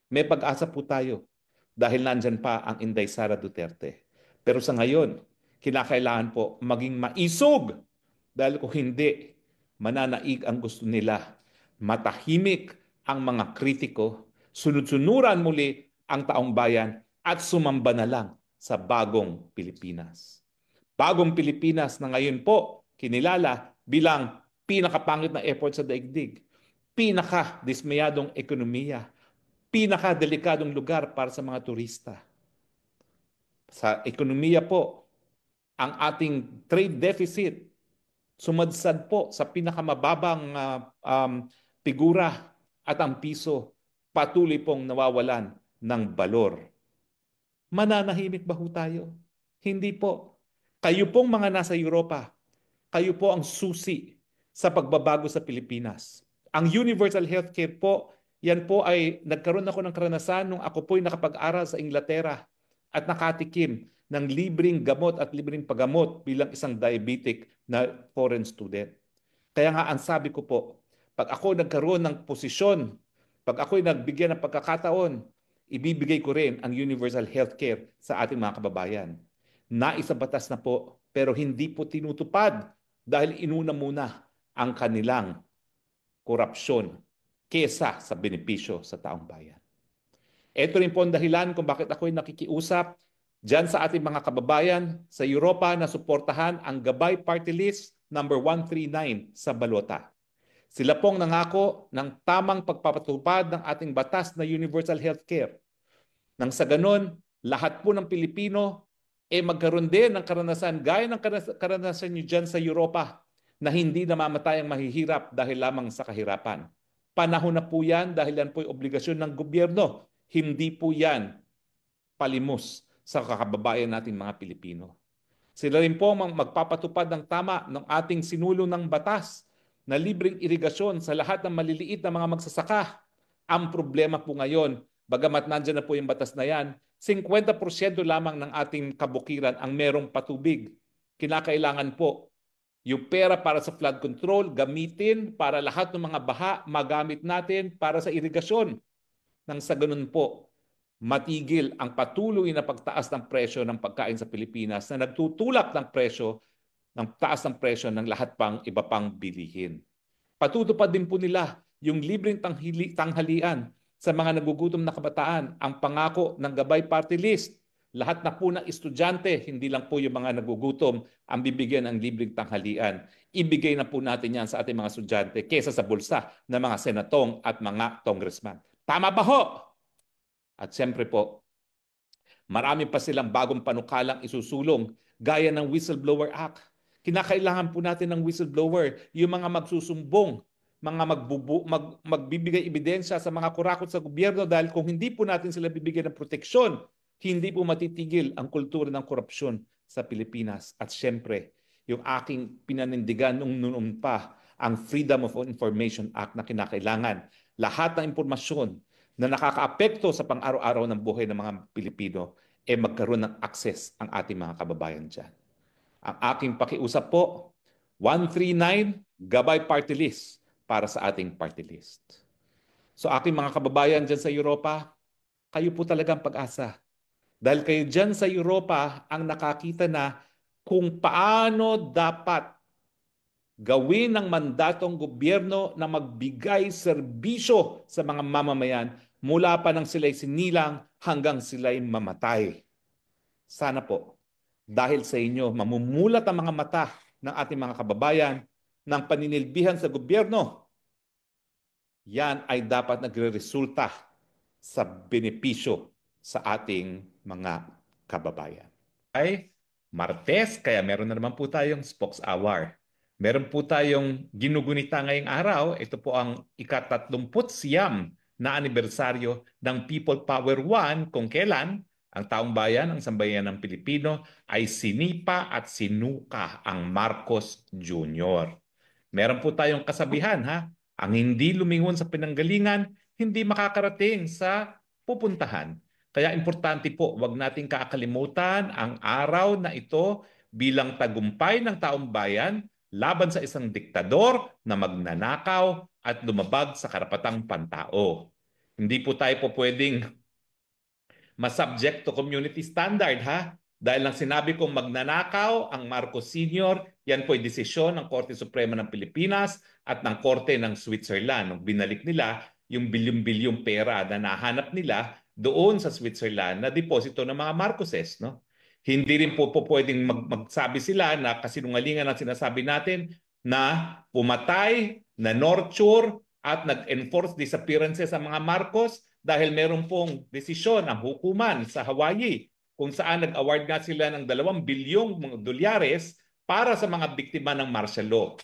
May pag-asa po tayo dahil nandyan pa ang Inday Sara Duterte. Pero sa ngayon, kinakailangan po maging maisog dahil kung hindi, mananaig ang gusto nila. Matahimik ang mga kritiko, sunod-sunuran muli ang taong bayan at sumamba na lang sa bagong Pilipinas. Bagong Pilipinas na ngayon po kinilala bilang pinakapangit na effort sa daigdig, pinaka-dismayadong ekonomiya, pinaka-delikadong lugar para sa mga turista. Sa ekonomiya po, ang ating trade deficit sumadsad po sa pinakamababang figura at ang piso patuloy pong nawawalan ng balor. Mananahimik ba ho tayo? Hindi po. Kayo pong mga nasa Europa, kayo po ang susi sa pagbabago sa Pilipinas. Ang universal healthcare po, yan po ay nagkaroon ako ng karanasan nung ako po'y nakapag-aral sa Inglaterra at nakatikim ng libreng gamot at libreng paggamot bilang isang diabetic na foreign student. Kaya nga ang sabi ko po, pag ako nagkaroon ng posisyon, pag ako'y nagbigyan ng pagkakataon, ibibigay ko rin ang universal healthcare sa ating mga kababayan. Naisabatas na po, pero hindi po tinutupad dahil inuna muna ang kanilang korupsyon kesa sa benepisyo sa taong bayan. Ito rin po ang dahilan kung bakit ako'y nakikiusap dyan sa ating mga kababayan sa Europa na suportahan ang Gabay Party List number 139 sa balota. Sila pong nangako ng tamang pagpapatupad ng ating batas na universal healthcare. Nang sa ganon, lahat po ng Pilipino magkaroon din ng karanasan gaya ng karanasan nyo dyan sa Europa na hindi namamatay ang mahihirap dahil lamang sa kahirapan. Panahon na po yan dahil yan po ay obligasyon ng gobyerno. Hindi po yan palimos sa kakababayan nating mga Pilipino. Sila rin po magpapatupad ng tama ng ating sinulong ng batas na libreng irigasyon sa lahat ng maliliit na mga magsasaka. Ang problema po ngayon, bagamat nandyan na po yung batas na yan, 50% lamang ng ating kabukiran ang merong patubig. Kinakailangan po yung pera para sa flood control gamitin para lahat ng mga baha magamit natin para sa irigasyon. Nang sa ganun po, matigil ang patuloy na pagtaas ng presyo ng pagkain sa Pilipinas na nagtutulak ng presyo, ng taas ng presyo ng lahat pang iba pang bilihin. Patutupad din po nila yung libreng tanghalian sa mga nagugutom na kabataan, ang pangako ng Gabay Party List. Lahat na po ng estudyante, hindi lang po yung mga nagugutom, ang bibigyan ng libreng tanghalian. Ibigay na po natin yan sa ating mga estudyante kesa sa bulsa ng mga senatong at mga congressman. Tama ba ho? At siyempre po, marami pa silang bagong panukalang isusulong gaya ng Whistleblower Act. Kinakailangan po natin ng whistleblower, yung mga magsusumbong, mga magbibigay ebidensya sa mga kurakot sa gobyerno dahil kung hindi po natin sila bibigyan ng proteksyon, hindi po matitigil ang kultura ng korupsyon sa Pilipinas. At siyempre, yung aking pinanindigan nung noon pa, ang Freedom of Information Act na kinakailangan lahat ng impormasyon na nakakaapekto sa pang-araw-araw ng buhay ng mga Pilipino, magkaroon ng access ang ating mga kababayan dyan. Ang aking pakiusap po, 139 Gabay Party List para sa ating party list. So aking mga kababayan dyan sa Europa, kayo po talagang pag-asa. Dahil kayo dyan sa Europa ang nakakita na kung paano dapat gawin ng mandatong gobyerno na magbigay serbisyo sa mga mamamayan mula pa nang sila'y sinilang hanggang sila'y mamatay. Sana po, dahil sa inyo, mamumulat ang mga mata ng ating mga kababayan ng paninilbihan sa gobyerno. Yan ay dapat nagre-resulta sa benepisyo sa ating mga kababayan. Ay Martes, kaya meron na naman po tayong Spokes Hour. Meron po tayong ginugunita ngayong araw. Ito po ang ika-39 na anibersaryo ng People Power 1 kung kailan ang taong bayan, ang sambayan ng Pilipino ay sinipa at sinuka ang Marcos Jr. Meron po tayong kasabihan, ha? Ang hindi lumingon sa pinanggalingan, hindi makakarating sa pupuntahan. Kaya importante po, wag nating kakalimutan ang araw na ito bilang tagumpay ng taong bayan laban sa isang diktador na magnanakaw at lumabag sa karapatang pantao. Hindi po tayo po pwedeng masubject to community standard, ha? Dahil lang sinabi kong magnanakaw ang Marcos Sr., yan po ay desisyon ng Korte Suprema ng Pilipinas at ng Korte ng Switzerland. Nung binalik nila yung bilyong-bilyong pera na nahanap nila doon sa Switzerland na deposito ng mga Marcoses, no? Hindi rin po pwedeng magsabi sila na kasinungalingan ang sinasabi natin na pumatay, na nurture at nag-enforce disappearances sa mga Marcos dahil meron pong desisyon ang hukuman sa Hawaii kung saan nag-award nga sila ng 2 bilyong dolyares para sa mga biktima ng martial law.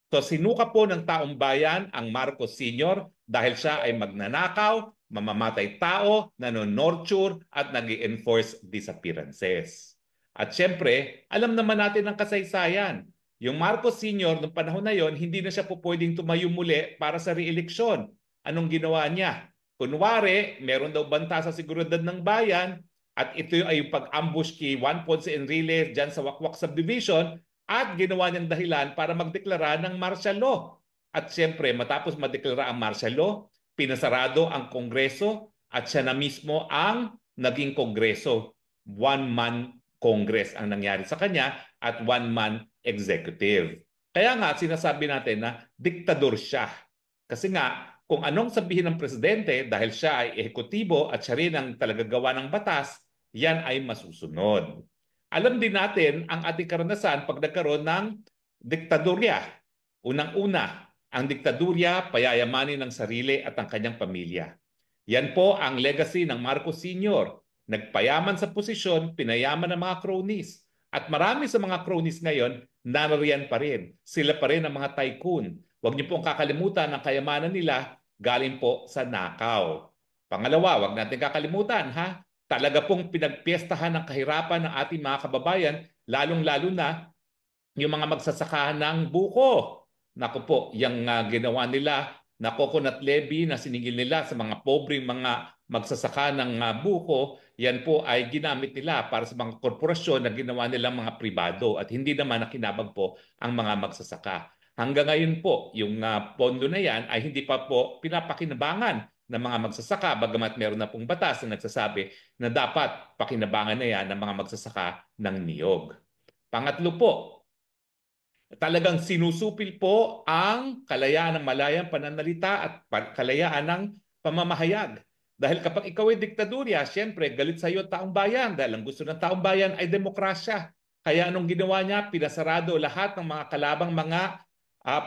So sinuka po ng taong bayan ang Marcos Sr. dahil siya ay magnanakaw, mamamatay tao, nano-nurture at nag-enforce disappearances. At syempre, alam naman natin ang kasaysayan. Yung Marcos Sr. noong panahon na yon, hindi na siya po pwedeng tumayo muli para sa re-eleksyon. Anong ginawa niya? Kunwari, meron daw banta sa seguridad ng bayan at ito ay yung pag-ambush kay Juan Ponce Enrile dyan sa Wakwak Subdivision at ginawa niyang dahilan para magdeklara ng martial law. At syempre, matapos madeklara ang martial law, pinasarado ang Kongreso at siya na mismo ang naging Kongreso. One-man Congress ang nangyari sa kanya at one-man executive. Kaya nga sinasabi natin na diktador siya. Kasi nga, kung anong sabihin ng presidente dahil siya ay ehekutibo at siya rin ang talagagawa ng batas, yan ay masusunod. Alam din natin ang ating karanasan pag nagkaroon ng diktadorya. Unang-una, ang diktadorya payayamanin ng sarili at ang kanyang pamilya. Yan po ang legacy ng Marcos Sr. Nagpayaman sa posisyon, pinayaman ng mga cronies. At marami sa mga cronies ngayon, narariyan pa rin. Sila pa rin ang mga tycoon. Huwag niyo pong kakalimutan ang kayamanan nila galing po sa nakaw. Pangalawa, huwag natin kakalimutan, ha? Talaga pong pinagpiestahan ng kahirapan ng ating mga kababayan, lalong-lalo na yung mga magsasaka ng buko. Naku po, yung ginawa nila na coconut levy na siningil nila sa mga pobreng mga magsasaka ng buko, yan po ay ginamit nila para sa mga korporasyon na ginawa nilang mga pribado at hindi naman nakinabang po ang mga magsasaka. Hanggang ngayon po, yung pondo na yan ay hindi pa po pinapakinabangan ng mga magsasaka bagamat meron na pong batas na nagsasabi na dapat pakinabangan na yan ng mga magsasaka ng niyog. Pangatlo po, talagang sinusupil po ang kalayaan ng malayang pananalita at kalayaan ng pamamahayag. Dahil kapag ikaw ay diktadurya, siyempre galit sa iyo taong bayan dahil ang gusto ng taong bayan ay demokrasya. Kaya anong ginawa niya? Pinasarado lahat ng mga kalabang mga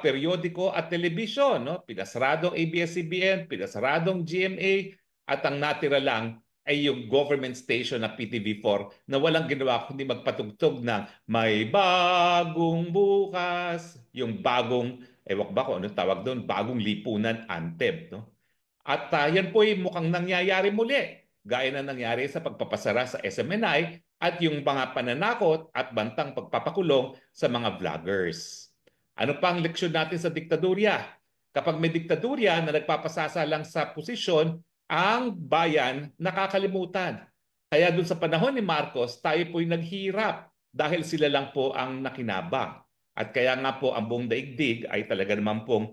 periodiko at telebisyon. No? Pinasaradong ABS-CBN, pinasaradong GMA at ang natira lang ay yung government station na PTV4 na walang ginawa kundi magpatugtog ng may bagong bukas, yung bagong, ewan ba kung anong tawag doon, bagong lipunan anthem. No? At yan po ay mukhang nangyayari muli, gaya na nangyari sa pagpapasara sa SMNI at yung mga pananakot at bantang pagpapakulong sa mga vloggers. Ano pa ang leksyon natin sa diktadurya? Kapag may diktadurya na nagpapasasa lang sa posisyon, ang bayan nakakalimutan. Kaya dun sa panahon ni Marcos, tayo po'y naghirap dahil sila lang po ang nakinabang. At kaya nga po ang buong daigdig ay talaga naman pong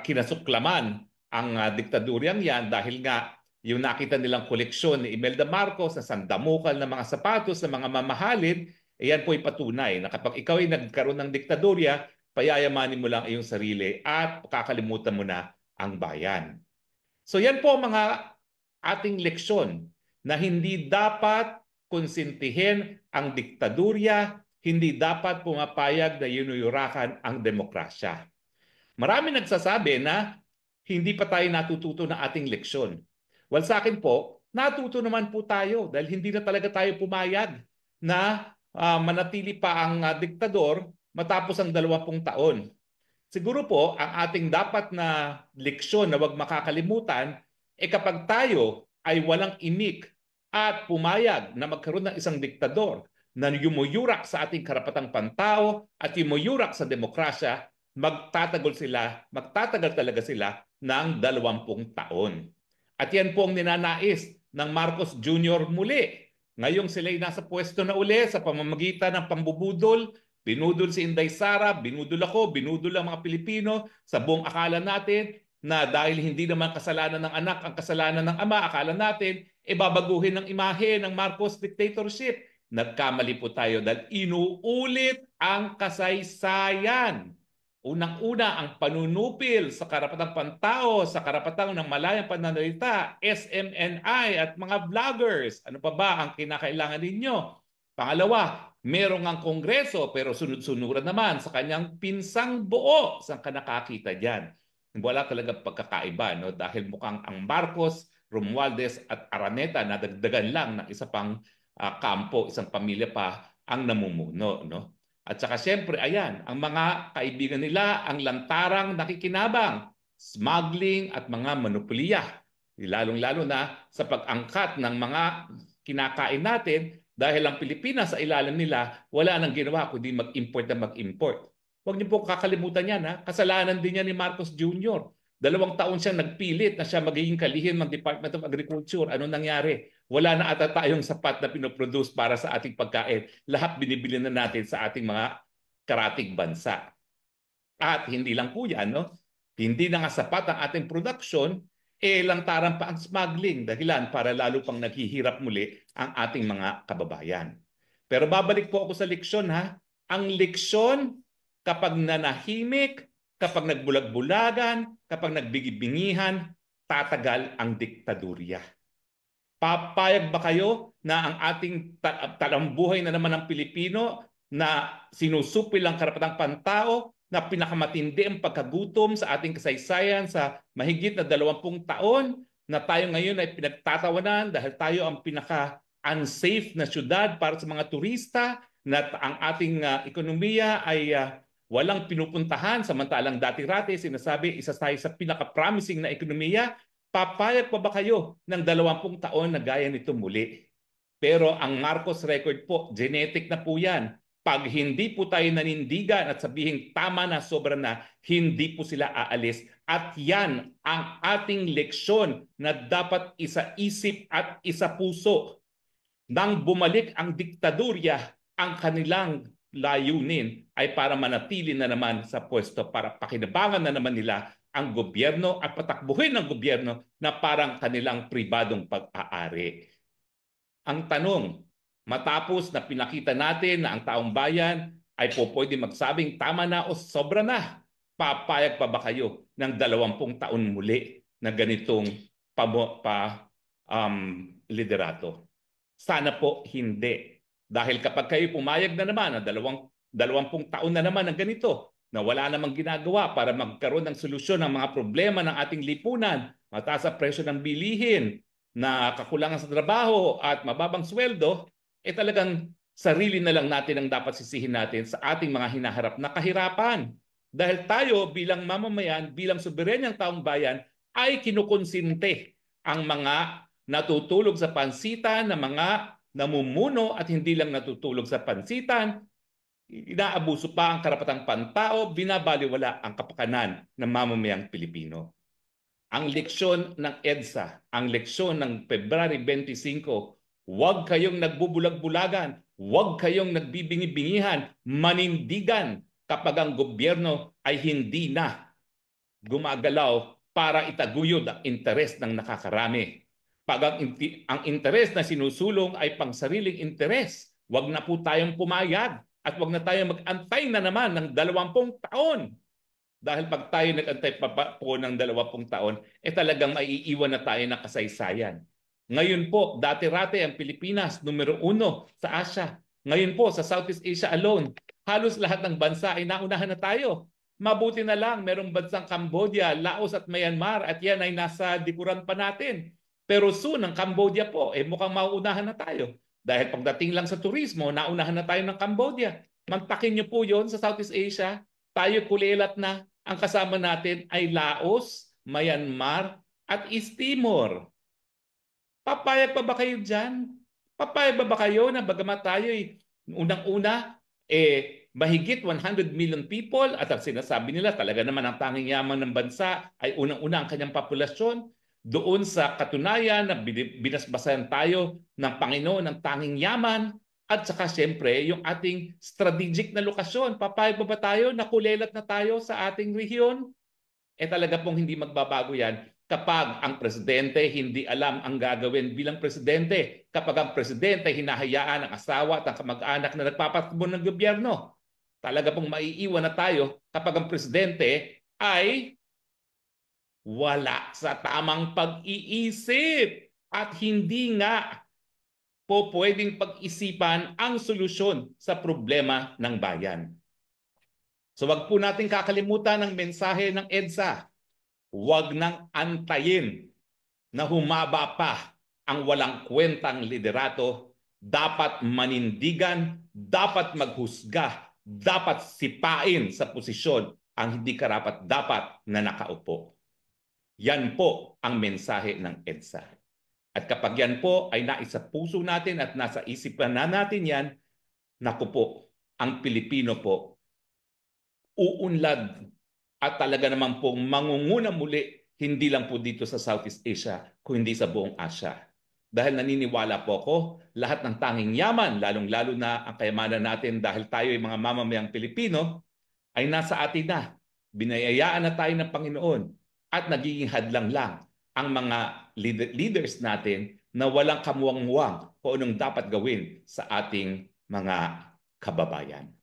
kinasuklaman ang diktaduryang yan dahil nga yung nakita nilang koleksyon ni Imelda Marcos na sandamukal na mga sapatos na mga mamahalin, yan po'y patunay na kapag ikaw ay nagkaroon ng diktadurya, payayamanin mo lang iyong sarili at kakalimutan mo na ang bayan. So yan po mga ating leksyon na hindi dapat konsintihin ang diktadurya, hindi dapat pumapayag na yunuyurakan ang demokrasya. Marami nagsasabi na hindi pa tayo natututo ng ating leksyon. Well, sa akin po, natuto naman po tayo dahil hindi na talaga tayo pumayag na manatili pa ang diktador matapos ang 20 taon. Siguro po, ang ating dapat na leksyon na huwag makakalimutan, kapag tayo ay walang imik at pumayag na magkaroon ng isang diktador na yumuyurak sa ating karapatang pantao at yumuyurak sa demokrasya, magtatagal talaga sila ng 20 taon. At yan po ang ninanais ng Marcos Jr. muli. Ngayong sila'y nasa pwesto na uli sa pamamagitan ng pambubudol, binudol si Inday Sara, binudol ako, binudol ang mga Pilipino sa buong akala natin na dahil hindi naman kasalanan ng anak ang kasalanan ng ama, akala natin, babaguhin ng imahe ng Marcos dictatorship. Nagkamali po tayo dahil inuulit ang kasaysayan. Unang-una ang panunupil sa karapatang pantao, sa karapatang ng malayang pananalita, SMNI at mga vloggers. Ano pa ba ang kinakailangan ninyo? Pangalawa, merong ang Kongreso pero sunod-sunuran naman sa kanyang pinsang buo. Saan ka nakakita dyan? Wala talaga pagkakaiba, no? Dahil mukhang ang Marcos, Romualdez at Araneta nadagdagan lang ng isa pang kampo, isang pamilya pa ang namumuno, no? At saka siyempre, ayan, ang mga kaibigan nila, ang lantarang nakikinabang, smuggling at mga manupulya. Lalong-lalo na sa pag-angkat ng mga kinakain natin dahil ang Pilipinas sa ilalim nila, wala nang ginawa kundi mag-import na mag-import. Huwag niyo po kakalimutan yan. Kasalanan din yan ni Marcos Jr. 2 taon siya nagpilit na siya magiging kalihim ng Department of Agriculture. Anong nangyari? Wala na ata tayong sapat na pinoproduce para sa ating pagkain. Lahat binibili na natin sa ating mga karatig bansa. At hindi lang po yan, no? Hindi na nga sapat ang ating production, lantaran pa ang smuggling. Dahilan para lalo pang naghihirap muli ang ating mga kababayan. Pero babalik po ako sa leksyon, ha? Ang leksyon, kapag nanahimik, kapag nagbulag-bulagan, kapag nagbigibingihan, tatagal ang diktadurya. Papayag ba kayo na ang ating talambuhay na naman ng Pilipino na sinusupil ang karapatang pantao, na pinakamatindi ang pagkagutom sa ating kasaysayan sa mahigit na 20 taon, na tayo ngayon ay pinagtatawanan dahil tayo ang pinaka-unsafe na syudad para sa mga turista, na ang ating ekonomiya ay walang pinupuntahan, samantalang dati-rati sinasabi isa tayo sa pinaka-promising na ekonomiya. Papayag pa ba kayo ng 20 taon na gaya nito muli? Pero ang Marcos record po, genetic na po yan. Pag hindi po tayo nanindigan at sabihing tama na, sobra na, hindi po sila aalis. At yan ang ating leksyon na dapat isa-isip at isa-puso. Nang bumalik ang diktadurya, ang kanilang layunin ay para manatili na naman sa pwesto, para pakinabangan na naman nila ang gobyerno at patakbuhin ng gobyerno na parang kanilang pribadong pag-aari. Ang tanong, matapos na pinakita natin na ang taong bayan ay po pwede magsabing tama na o sobra na, papayag pa ba kayo ng 20 taon muli na ganitong liderato? Sana po hindi. Dahil kapag kayo pumayag na naman na 20 taon na naman ng ganito, na wala namang ginagawa para magkaroon ng solusyon ng mga problema ng ating lipunan, mataas ang presyo ng bilihin, na kakulangan sa trabaho at mababang sweldo, talagang sarili na lang natin ang dapat sisihin natin sa ating mga hinaharap na kahirapan. Dahil tayo bilang mamamayan, bilang soberenyang taong bayan, ay kinukonsinte ang mga natutulog sa pansitan na mga namumuno at hindi lang natutulog sa pansitan, inaabuso pa ang karapatang pantao, binabaliwala ang kapakanan ng mamamayang Pilipino. Ang leksyon ng EDSA, ang leksyon ng February 25, huwag kayong nagbubulag-bulagan, huwag kayong nagbibingi-bingihan, manindigan kapag ang gobyerno ay hindi na gumagalaw para itaguyod ang interes ng nakakarami. Pag ang interes na sinusulong ay pangsariling interes, huwag na po tayong pumayag at huwag na tayong mag-antay na naman ng 20 taon. Dahil pag tayo nag-antay pa po ng 20 taon, talagang maiiwan na tayo ng kasaysayan. Ngayon po, dati-rate ang Pilipinas, numero 1 sa Asia. Ngayon po, sa Southeast Asia alone, halos lahat ng bansa ay naunahan na tayo. Mabuti na lang, merong bansang Cambodia, Laos at Myanmar at yan ay nasa likuran pa natin. Pero soon, ang Cambodia po, mukhang mauunahan na tayo. Dahil pagdating lang sa turismo, naunahan na tayo ng Cambodia. Mantakin niyo po yon sa Southeast Asia. Tayo kulilat na. Ang kasama natin ay Laos, Myanmar at East Timor. Papayag pa ba kayo dyan? Papayag ba kayo na bagamat tayo unang-una, mahigit 100 million people at ang sinasabi nila talaga naman ang tanging yaman ng bansa ay unang-una ang kanyang populasyon. Doon sa katunayan na binasbasan tayo ng Panginoon ng tanging yaman at saka siyempre yung ating strategic na lokasyon. Papayag ba tayo na kulelat na tayo sa ating rehiyon? Talaga pong hindi magbabago yan kapag ang presidente hindi alam ang gagawin bilang presidente. Kapag ang presidente hinahayaan ang asawa at ang kamag-anak na nagpapatakbo ng gobyerno. Talaga pong maiiwan na tayo kapag ang presidente ay wala sa tamang pag-iisip at hindi nga po pwedeng pag-isipan ang solusyon sa problema ng bayan. So wag po natin kakalimutan ang mensahe ng EDSA. Huwag nang antayin na humaba pa ang walang kwentang liderato. Dapat manindigan, dapat maghusga, dapat sipain sa posisyon ang hindi karapat-dapat na nakaupo. Yan po ang mensahe ng EDSA. At kapag yan po ay naisa puso natin at nasa isipan na natin yan, naku po, ang Pilipino po, uunlad at talaga naman pong mangunguna muli, hindi lang po dito sa Southeast Asia, kundi sa buong Asia. Dahil naniniwala po ako, lahat ng tanging yaman, lalong-lalo na ang kayamanan natin dahil tayo ay mga mamamayang Pilipino, ay nasa atin na. Binayayaan na tayo ng Panginoon at nagiging hadlang lang ang mga leaders natin na walang kamuwang-muwang kung anong dapat gawin sa ating mga kababayan.